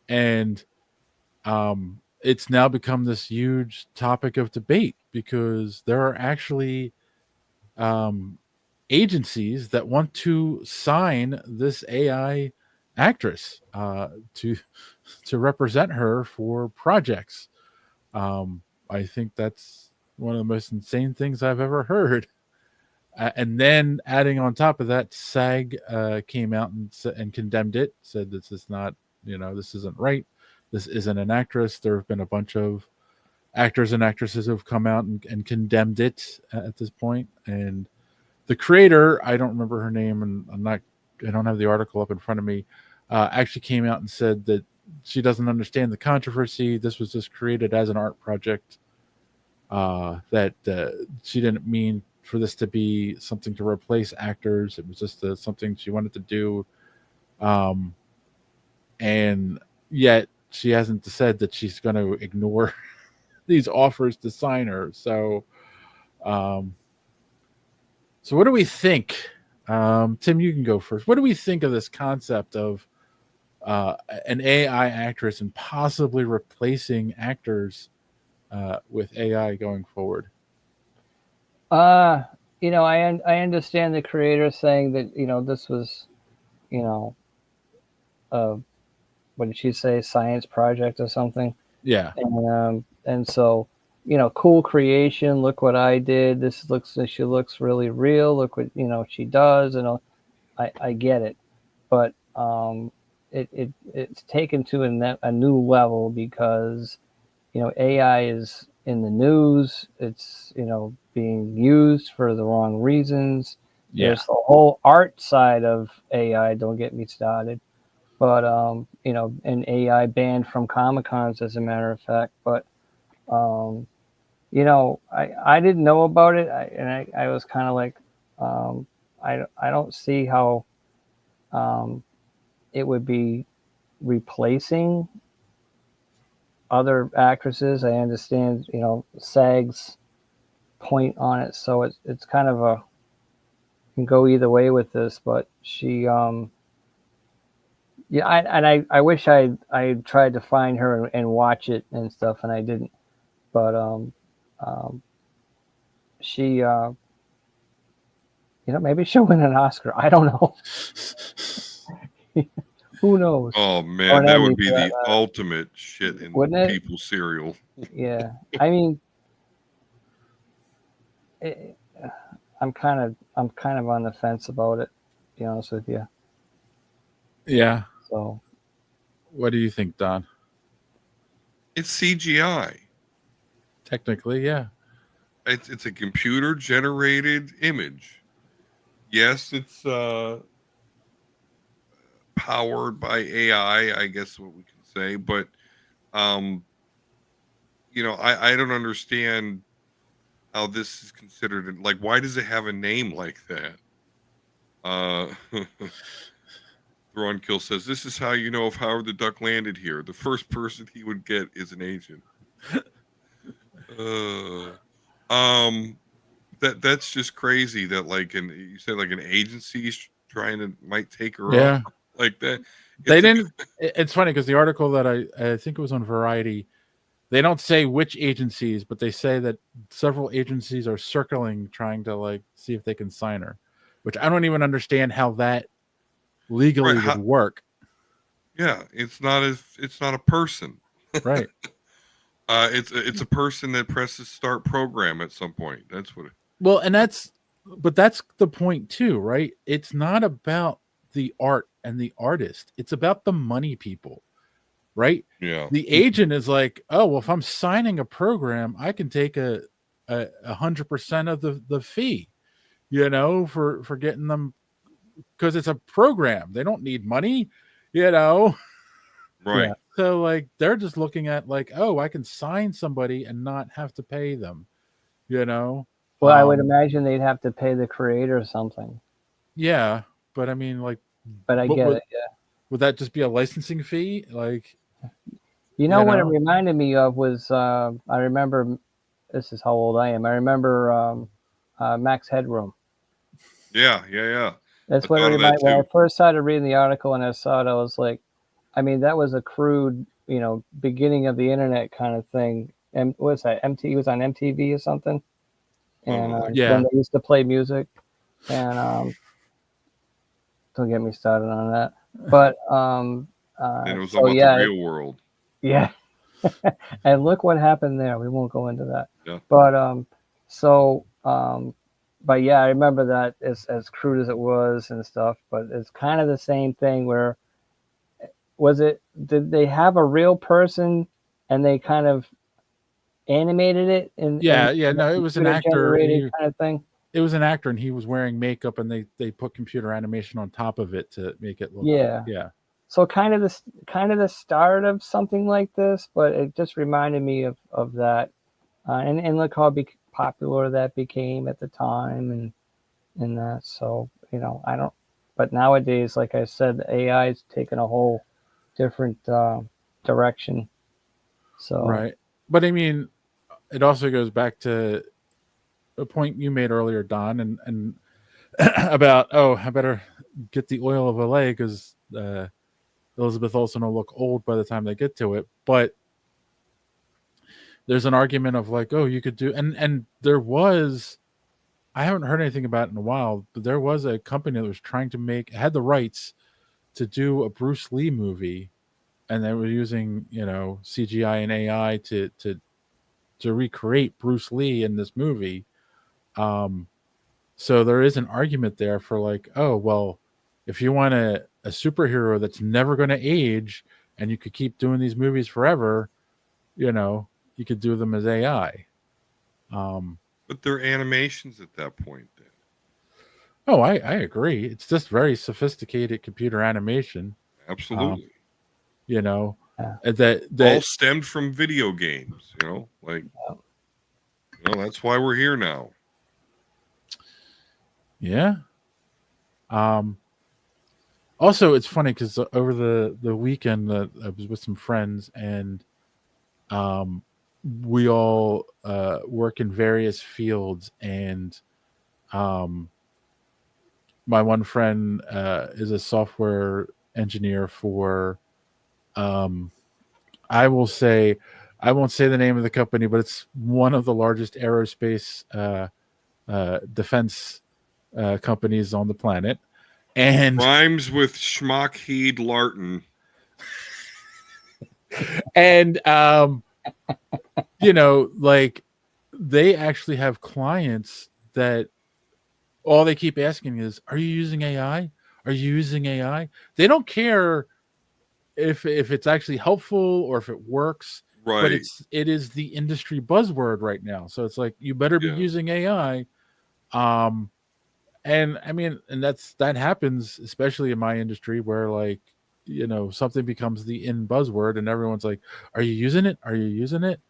and it's now become this huge topic of debate because there are actually agencies that want to sign this AI actress to represent her for projects. I think that's one of the most insane things I've ever heard. And then adding on top of that, SAG came out and condemned it, said this is not, this isn't right. This isn't an actress. There have been a bunch of actors and actresses who have come out and condemned it at this point. And the creator, I don't remember her name, and I don't have the article up in front of me, actually came out and said that she doesn't understand the controversy. This was just created as an art project. That she didn't mean for this to be something to replace actors. It was just something she wanted to do. And yet she hasn't said that she's going to ignore these offers to sign her. So what do we think? Tim, you can go first. What do we think of this concept of an AI actress and possibly replacing actors with AI going forward? I understand the creator saying that, this was, what did she say, science project or something? Yeah. And so, cool creation. Look what I did. She looks really real. Look what, she does. And I get it, but it's taken to a new level because, AI is in the news. It's, being used for the wrong reasons. Yeah. There's the whole art side of AI. Don't get me started. But, an AI banned from Comic-Cons, as a matter of fact. But, I didn't know about it. I was kind of like, I don't see how it would be replacing other actresses. I understand, SAG's point on it. So it's kind of can go either way with this, but she, yeah, I wish I tried to find her and watch it and stuff, and I didn't. But she, maybe she'll win an Oscar. I don't know. Who knows? Oh man, that would be the ultimate shit in people's cereal. Yeah, I mean, I'm kind of on the fence about it, to be honest with you. Yeah. So, what do you think, Don? It's CGI. Technically, yeah. It's a computer generated image. Yes, it's powered by AI, I guess what we can say, but I don't understand how this is considered. Like, why does it have a name like that? Thrawn Kill says, this is how you know if Howard the Duck landed here. The first person he would get is an agent. That's just crazy that you said an agency's might take her off like that. It's funny because the article that I think it was on Variety, they don't say which agencies, but they say that several agencies are circling, trying to see if they can sign her, which I don't even understand how that legally would work. Yeah, it's not a person, right? It's a person that presses start program at some point. That's what. Well, and that's the point too, right? It's not about the art and the artist; it's about the money people. Right? Yeah. The agent is like, oh, well, if I'm signing a program, I can take a 100% of the fee, for getting them, because it's a program. They don't need money, Right. Yeah. So they're just looking at oh, I can sign somebody and not have to pay them, Well, I would imagine they'd have to pay the creator something. Yeah, but I mean, but I get it. Yeah. Would that just be a licensing fee? What it reminded me of was I remember, this is how old I am. I remember Max Headroom. Yeah. That's what it reminded me. When I first started reading the article and I saw it, I was like, I mean, that was a crude, beginning of the internet kind of thing. and what's that? He was on MTV or something, and Yeah. when they used to play music, and don't get me started on that. But And it was so about the real world. yeah, and look what happened there. We won't go into that. Yeah. But but yeah, I remember that as crude as it was and stuff. But it's kind of the same thing. Where did they have a real person and they kind of animated it in no, it was an actor. generated kind of thing? It was an actor, and he was wearing makeup, and they put computer animation on top of it to make it look. Yeah. So kind of the start of something like this, but it just reminded me of that, and look how popular that became at the time, and that. So I don't. But nowadays, like I said, the AI is taking a whole different direction. So Right, but I mean, it also goes back to a point you made earlier, Don, and about I better get the oil of Olay because Elizabeth Olsen will look old by the time they get to it. But there's an argument of like, you could do, and there was, I haven't heard anything about it in a while, but there was a company that was trying to had the rights to do a Bruce Lee movie, and they were using CGI and AI to recreate Bruce Lee in this movie. So there is an argument there for like, if you want a superhero that's never going to age and you could keep doing these movies forever, you could do them as AI. But they're animations at that point then. Oh, I agree. It's just very sophisticated computer animation. Absolutely. That all stemmed from video games, that's why we're here now. Yeah. Also, it's funny because over the weekend I was with some friends, and we all work in various fields, and my one friend is a software engineer for I won't say the name of the company, but it's one of the largest aerospace defense companies on the planet. And rhymes with Schmockheed Larton. And like they actually have clients that all they keep asking is, are you using AI? Are you using AI? They don't care if it's actually helpful or if it works. Right. But it is the industry buzzword right now. So it's like, you better be using AI. And I mean, and that happens, especially in my industry, where like, something becomes the in buzzword and everyone's like, are you using it? Are you using it?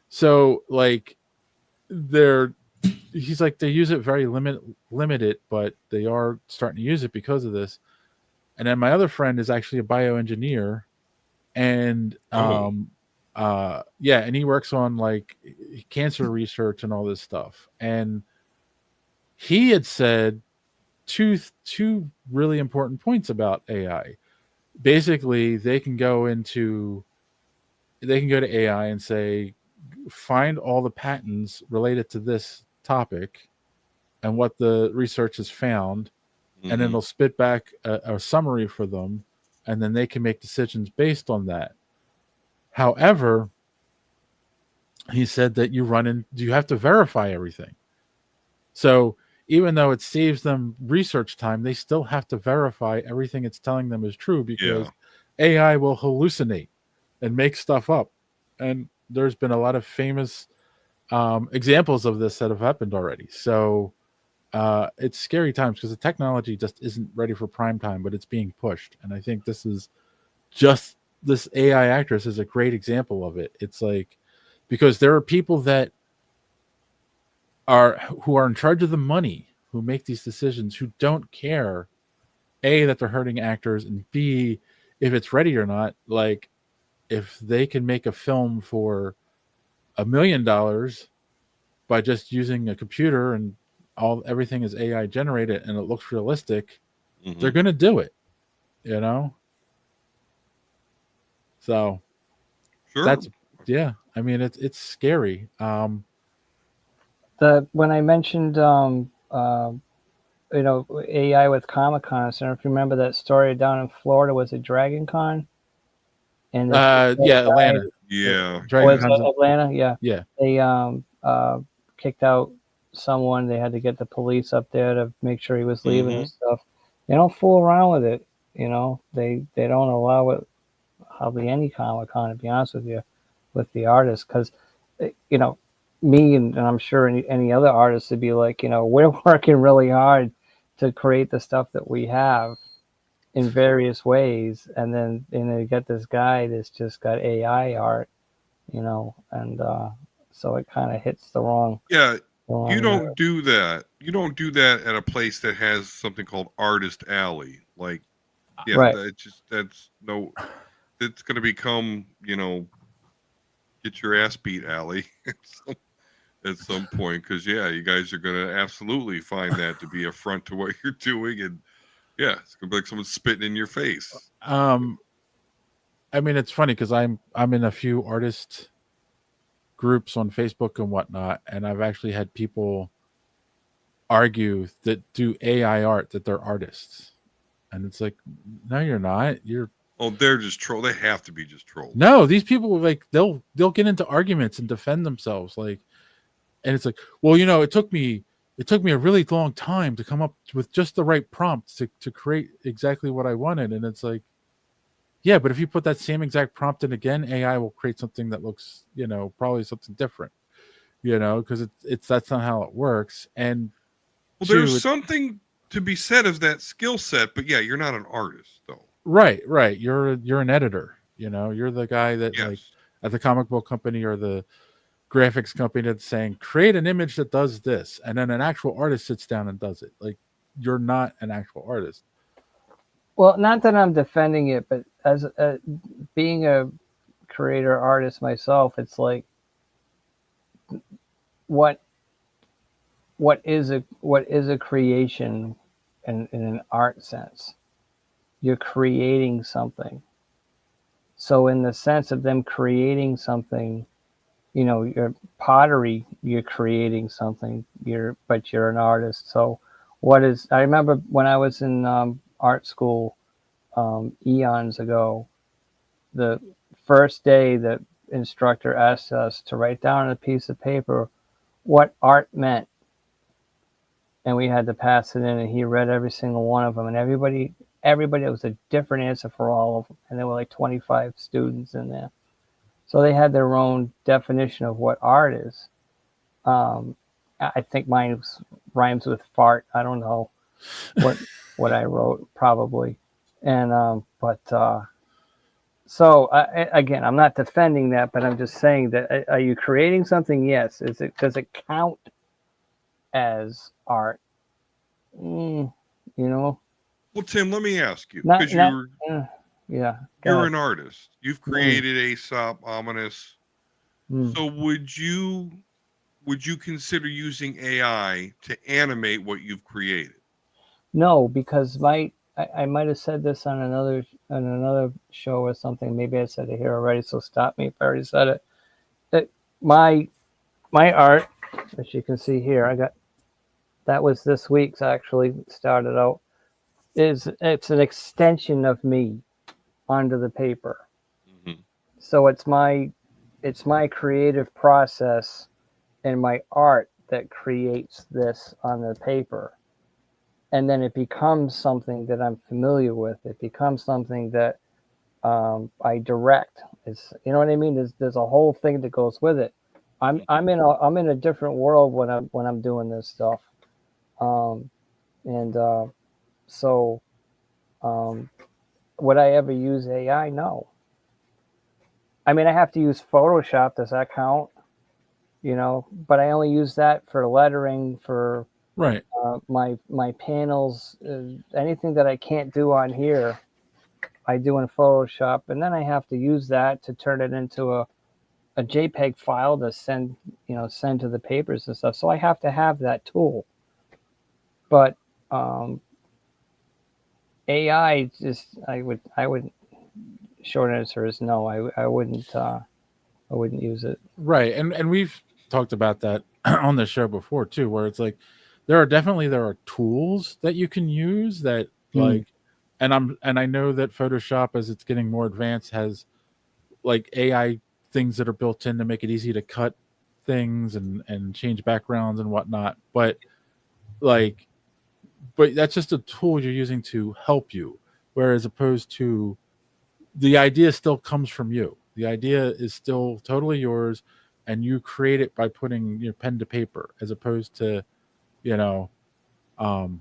So like he's like, they use it very limited, but they are starting to use it because of this. And then my other friend is actually a bioengineer, and and he works on like cancer research and all this stuff. And he had said two really important points about AI. Basically, they can go to AI and say, find all the patents related to this topic and what the research has found, and then they'll spit back a summary for them, and then they can make decisions based on that. However, he said that you have to verify everything. So even though it saves them research time, they still have to verify everything it's telling them is true, because AI will hallucinate and make stuff up. And there's been a lot of famous examples of this that have happened already. So it's scary times because the technology just isn't ready for prime time, but it's being pushed. And I think this AI actress is a great example of it. It's like, because there are people who are in charge of the money, who make these decisions, who don't care, A, that they're hurting actors, and B, if it's ready or not. Like, if they can make a film for $1 million by just using a computer and everything is AI generated and it looks realistic, they're going to do it, So sure. yeah, I mean it's scary. When I mentioned AI with Comic Con, I don't know if you remember that story down in Florida was a Dragon Con, and this Yeah, guy, Atlanta. Yeah, Dragon was yeah. Con's Atlanta? Yeah, yeah. they kicked out someone. They had to get the police up there to make sure he was leaving and stuff. They don't fool around with it. They don't allow it hardly any Comic Con, to be honest with you, with the artists, because me and I'm sure any other artists would be like, we're working really hard to create the stuff that we have in various ways, and then you get this guy that's just got AI art, and so it kind of hits the wrong. Yeah, The you wrong don't do that. You don't do that at a place that has something called Artist Alley. Like, yeah, Right. that's going to become, get your ass beat alley at some point, because yeah, you guys are going to absolutely find that to be affront to what you're doing, and yeah, it's going to be like someone spitting in your face. I mean, it's funny because I'm in a few artist groups on Facebook and whatnot, and I've actually had people argue that do AI art that they're artists, and it's like, no, you're not. You're Oh, they're just troll. They have to be just trolls. no. These people like they'll get into arguments and defend themselves, like, and it's like, well, it took me a really long time to come up with just the right prompt to create exactly what I wanted, and it's like, yeah, but if you put that same exact prompt in again, AI will create something that looks, probably something different, because it's that's not how it works. And Well, two, there's something to be said of that skill set, but yeah, you're not an artist though. right, you're an editor. You're the guy that like Yes. at the comic book company or the graphics company that's saying create an image that does this, and then an actual artist sits down and does it. Like, you're not an actual artist. Well, not that I'm defending it, but as being a creator artist myself, it's like what is a creation in an art sense? You're creating something. So in the sense of them creating something, your pottery, you're creating something. But you're an artist. So I remember when I was in art school eons ago, the first day the instructor asked us to write down on a piece of paper what art meant, and we had to pass it in, and he read every single one of them, and everybody it was a different answer for all of them, and there were like 25 students in there, so they had their own definition of what art is. I think mine rhymes with fart. I don't know what I wrote, probably. And so again, I'm not defending that, but I'm just saying that, are you creating something? Yes. Does it count as art? You know, Well, Tim, let me ask you, not because not. you're Yeah. you're an artist. You've created Aesop, Ominous. So would you consider using AI to animate what you've created? No, because I might have said this on another show or something. Maybe I said it here already, so stop me if I already said it. That my art, as you can see here, that was this week's, actually started out. It's an extension of me onto the paper. Mm-hmm. So it's my creative process and my art that creates this on the paper. And then it becomes something that I'm familiar with. It becomes something that I direct. You know what I mean? There's a whole thing that goes with it. I'm in a different world when I'm doing this stuff. And so would I ever use AI? No. I mean, I have to use Photoshop. Does that count? But I only use that for lettering, for Right. my panels, anything that I can't do on here, I do in Photoshop, and then I have to use that to turn it into a JPEG file to send to the papers and stuff. So I have to have that tool. But AI, just I would short answer is no. I wouldn't I wouldn't use it. Right. And we've talked about that on the show before too, where it's like there are tools that you can use that like and I know that Photoshop, as it's getting more advanced, has like AI things that are built in to make it easy to cut things and change backgrounds and whatnot. But like but that's just a tool you're using to help you. Whereas opposed to the idea still comes from you. The idea is still totally yours, and you create it by putting your pen to paper, as opposed to, you know, um,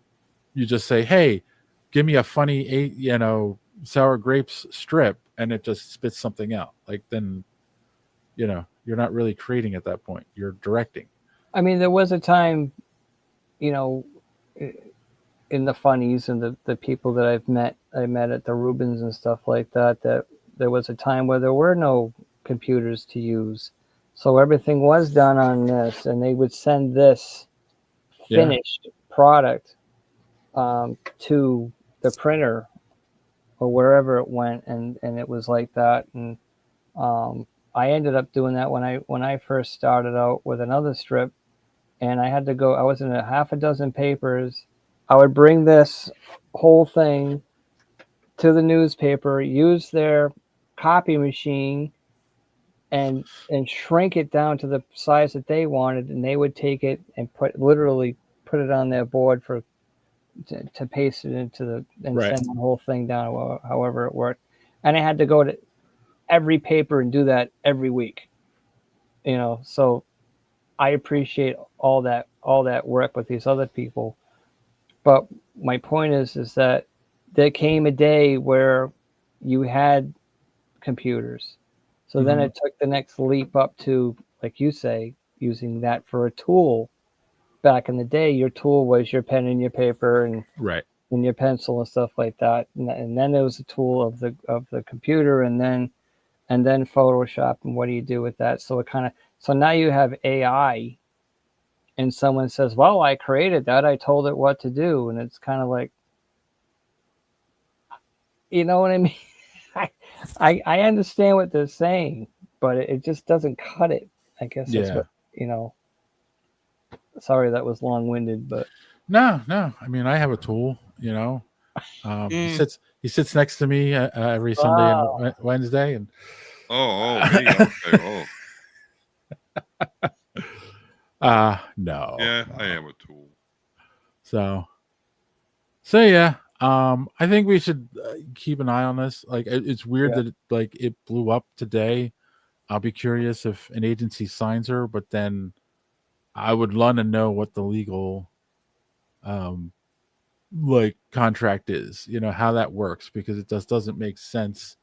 you just say, "Hey, give me a funny sour grapes strip," and it just spits something out. Like then, you're not really creating at that point. You're directing. I mean, there was a time, you know, in the funnies and the people that I met at the Rubens and stuff like that, that there was a time where there were no computers to use. So everything was done on this, and they would send this finished product to the printer or wherever it went, and it was like that. And I ended up doing that when I first started out with another strip, and I had to go. I was in a half a dozen papers. I would bring this whole thing to the newspaper, use their copy machine, and shrink it down to the size that they wanted, and they would take it and literally put it on their board to paste it into and send the whole thing down, however it worked. And I had to go to every paper and do that every week. So I appreciate all that work with these other people. But my point is that there came a day where you had computers. So then it took the next leap up to, like you say, using that for a tool. Back in the day, your tool was your pen and your paper and your pencil and stuff like that. And then there was a tool of the computer, and then Photoshop. And what do you do with that? So so now you have AI. And someone says, well, I created that. I told it what to do. And it's kind of like, you know what I mean? I understand what they're saying, but it just doesn't cut it. I guess that's what, sorry, that was long-winded, but. No. I mean, I have a tool, he sits next to me every Sunday and Wednesday. And me. Okay. No. Yeah, I am a tool. So yeah. I think we should keep an eye on this. Like, it's weird that it blew up today. I'll be curious if an agency signs her, but then I would want to know what the legal contract is, how that works, because it doesn't make sense.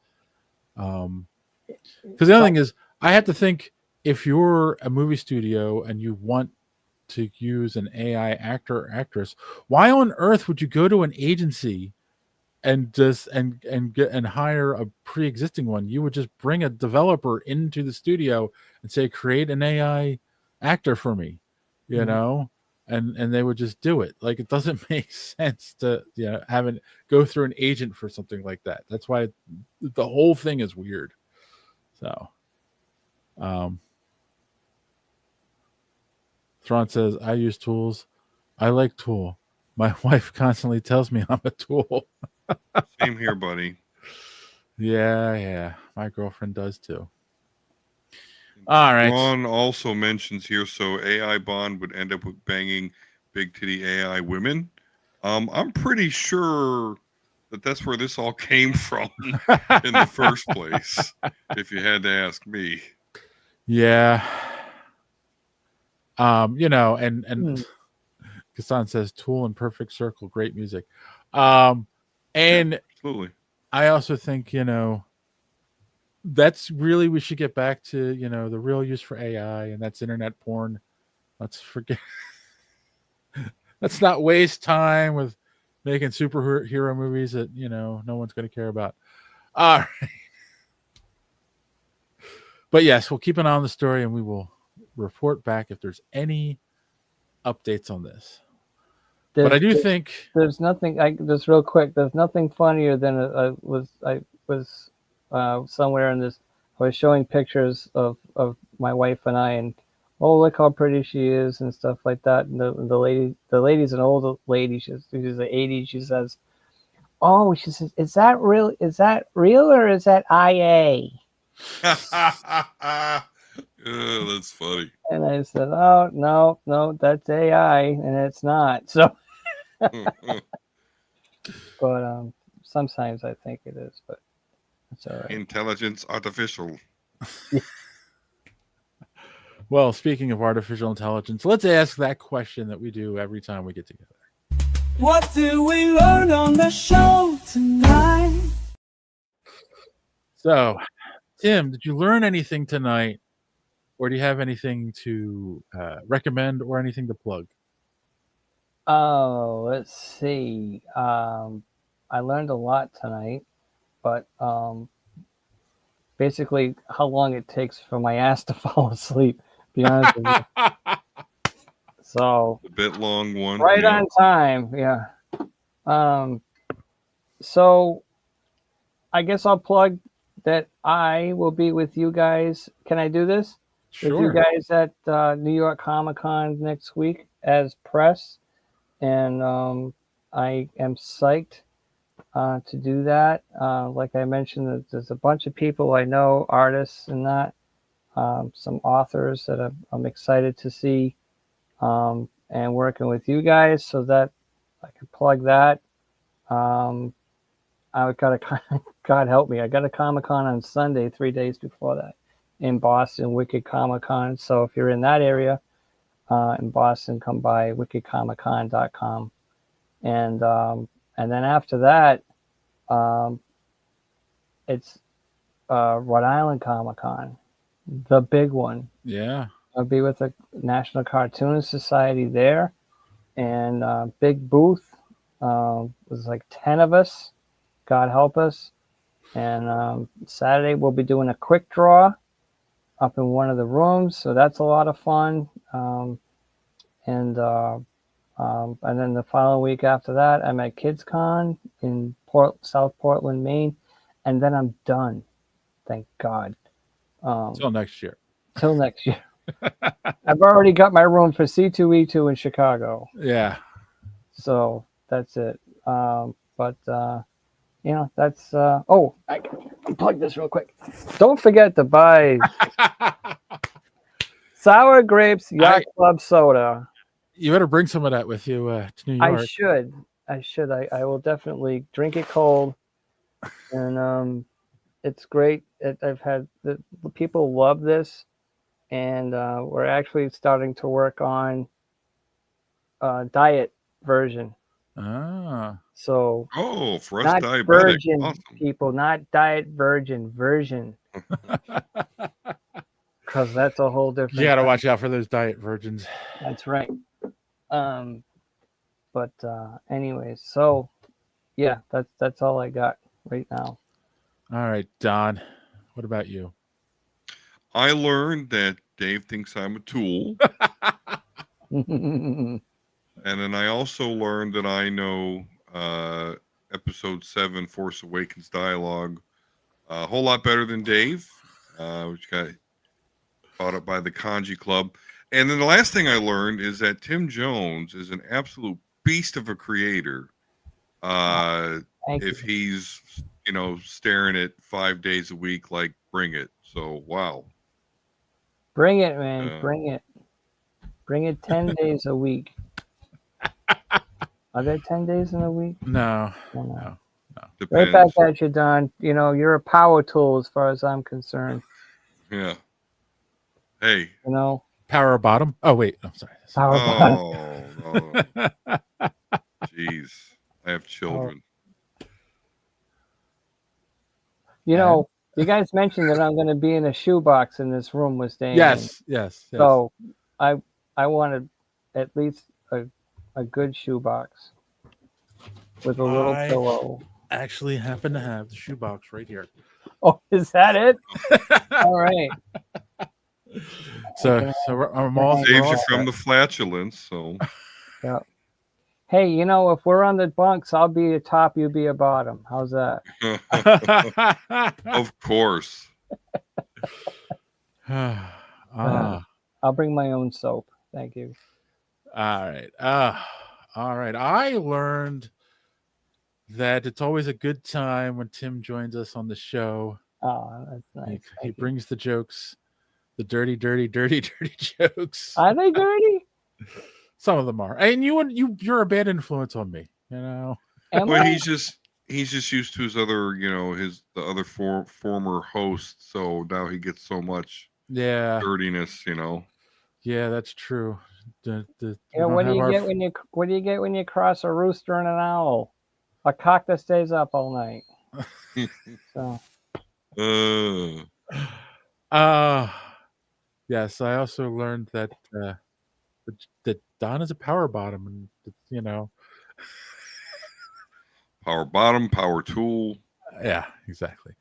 Because the other thing is, I have to think, if you're a movie studio and you want to use an AI actor or actress, why on earth would you go to an agency and just and hire a pre-existing one? You would just bring a developer into the studio and say, create an AI actor for me, and they would just do it. Like, it doesn't make sense to have it go through an agent for something like that. That's why the whole thing is weird. So Thrawn says, I use tools. I like tool. My wife constantly tells me I'm a tool. Same here, buddy. Yeah. My girlfriend does too. All right. Ron also mentions here, so AI Bond would end up with banging big titty AI women. I'm pretty sure that's where this all came from in the first place, if you had to ask me. Yeah. And Kassan says Tool and Perfect Circle, great music. And absolutely. I also think, that's really, we should get back to, the real use for AI, and that's internet porn. Let's forget. Let's not waste time with making superhero movies that, no one's going to care about. All right. But yes, we'll keep an eye on the story, and we will report back if there's any updates on this. But I do think there's nothing. Just real quick, there's nothing funnier than I was somewhere in this. was showing pictures of my wife and I, and oh, look how pretty she is and stuff like that. And the lady's an old lady. She's the 80s. She says, "Oh," she says, "is that real? Is that real or is that IA?" That's funny. And I said, "Oh, no, no, that's AI, and it's not." So, but sometimes I think it is, but it's all right. Intelligence artificial. Well, speaking of artificial intelligence, let's ask that question that we do every time we get together. What did we learn on the show tonight? So, Tim, did you learn anything tonight, or do you have anything to recommend or anything to plug? Oh, let's see. I learned a lot tonight, but basically how long it takes for my ass to fall asleep. To be honest with you. So A bit long one. right yeah. on time, yeah. So I guess I'll plug that I will be with you guys. Can I do this? With you Sure. guys at New York Comic Con next week as press, and I am psyched to do that. Like I mentioned, there's a bunch of people I know, artists and that, some authors that I'm excited to see, and working with you guys so that I can plug that. I got a God help me, I got a Comic Con on Sunday, 3 days before that, in Boston, Wicked Comic Con. So if you're in that area in Boston, come by wickedcomiccon.com. And then after that, it's Rhode Island Comic Con, the big one. Yeah. I'll be with the National Cartoonist Society there, and big booth. There's like 10 of us, God help us. And Saturday we'll be doing a quick draw up in one of the rooms, so that's a lot of fun. And then the following week after that, I'm at KidsCon in South Portland, Maine, and then I'm done. Thank God. Till next year. Till next year. I've already got my room for C2E2 in Chicago, Yeah. so that's it. But that's. Oh, I can plug this real quick. Don't forget to buy Sour Grapes Yacht Club soda. You better bring some of that with you to New York. I should. I will definitely drink it cold, and it's great. I've had the people love this, and we're actually starting to work on diet version. Ah. So For us not diabetic. virgin Awesome. people, not diet version, because that's a whole different. You got to watch out for those diet virgins. That's right. But anyways, so yeah, that's all I got right now. All right, Don. What about you? I learned that Dave thinks I'm a tool. And then I also learned that I know episode 7, Force Awakens dialogue, a whole lot better than Dave, which got caught up by the Kanji Club. And then the last thing I learned is that Tim Jones is an absolute beast of a creator. If he's, staring at 5 days a week, like, bring it. So, wow. Bring it, man. Bring it. Bring it 10 days a week. Are there 10 days in a week? No. No. Depends. Right back at you, Don. You're a power tool as far as I'm concerned. Yeah. Hey. Power bottom. Oh, wait. I'm sorry. Power bottom. No. Jeez. I have children. You guys mentioned that I'm going to be in a shoebox in this room we're staying in. Yes. So I wanted at least a good shoebox with a little pillow. Actually happen to have the shoebox right here. Oh, is that it? All right. So I'm all saves you from the flatulence. So yeah. Hey, if we're on the bunks, I'll be a top, you be a bottom. How's that? Of course. Ah, I'll bring my own soap. Thank you. all right. All right. I learned that it's always a good time when Tim joins us on the show. Oh, that's nice. He Thank you. brings the jokes, the dirty, dirty, dirty, dirty jokes. Are they dirty? Some of them are, and you're a bad influence on me. You know. Well, he's just used to his other, the other former host. So now he gets so much dirtiness, Yeah, that's true. What do you get when you cross a rooster and an owl? A cock that stays up all night. So. Yes, I also learned that that Don is a power bottom, and power bottom, power tool. Yeah, exactly.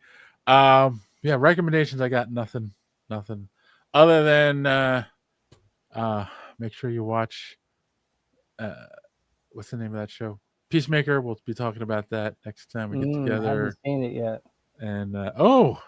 Yeah, recommendations. I got nothing other than make sure you watch what's the name of that show? Peacemaker. We'll be talking about that next time we get together. I haven't seen it yet. And oh,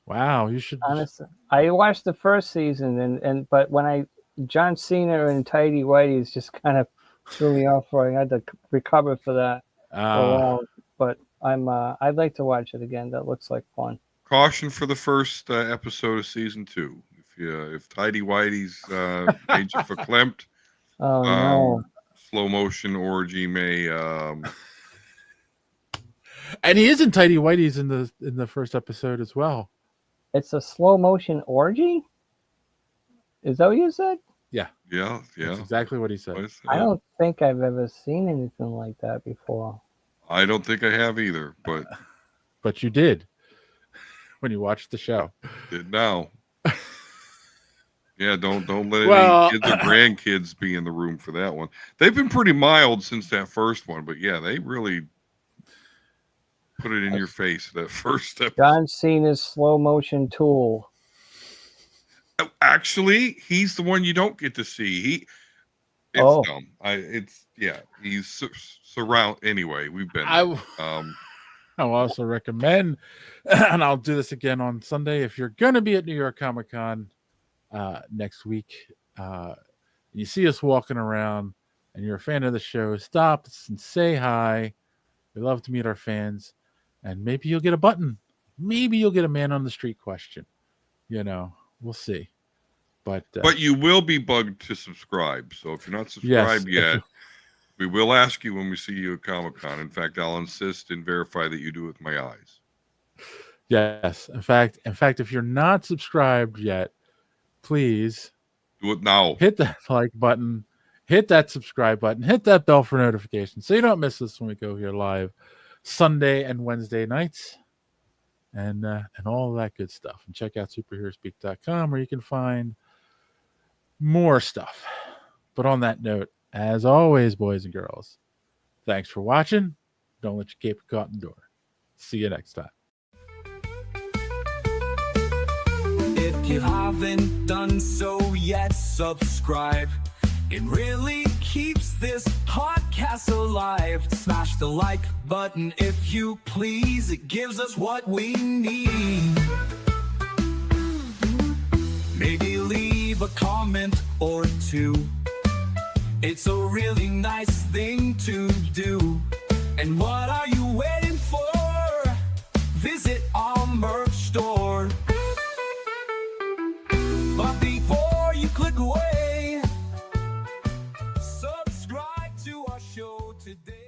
wow, you should. Honestly, I watched the first season, but when John Cena and Tidy Whitey's just kind of threw me off. I had to recover for that for a while. But I'd like to watch it again. That looks like fun. Caution for the first episode of season 2. If Tidy Whitey's made you verklempt, no. slow motion orgy may. And he is in Tidy Whitey's in the first episode as well. It's a slow motion orgy? Is that what you said? Yeah. That's exactly what he said. I don't think I've ever seen anything like that before. I don't think I have either, but you did when you watched the show. Did now. Yeah, don't let any kids or grandkids be in the room for that one. They've been pretty mild since that first one, but yeah, they really put it in your face, that first episode. John Cena's slow motion tool. Actually, he's the one you don't get to see. It's dumb. He's surround. Anyway, we've been. I'll also recommend, and I'll do this again on Sunday. If you're going to be at New York Comic Con next week, you see us walking around, and you're a fan of the show, stop and say hi. We love to meet our fans, and maybe you'll get a button. Maybe you'll get a man on the street question. We'll see. But you will be bugged to subscribe. So if you're not subscribed yet, we will ask you when we see you at Comic-Con. In fact, I'll insist and verify that you do it with my eyes. Yes. In fact, if you're not subscribed yet, please do it now. Hit that like button, hit that subscribe button, hit that bell for notifications so you don't miss us when we go here live Sunday and Wednesday nights. And all of that good stuff. And check out superheroespeak.com where you can find more stuff. But on that note, as always, boys and girls, thanks for watching. Don't let your cape get caught in the door. See you next time. If you haven't done so yet, subscribe. It really keeps this podcast alive. Smash the like button if you please. It gives us what we need. Maybe leave a comment or two. It's a really nice thing to do. And what are you waiting for? Visit our merch store. But before you click away, subscribe to our show today.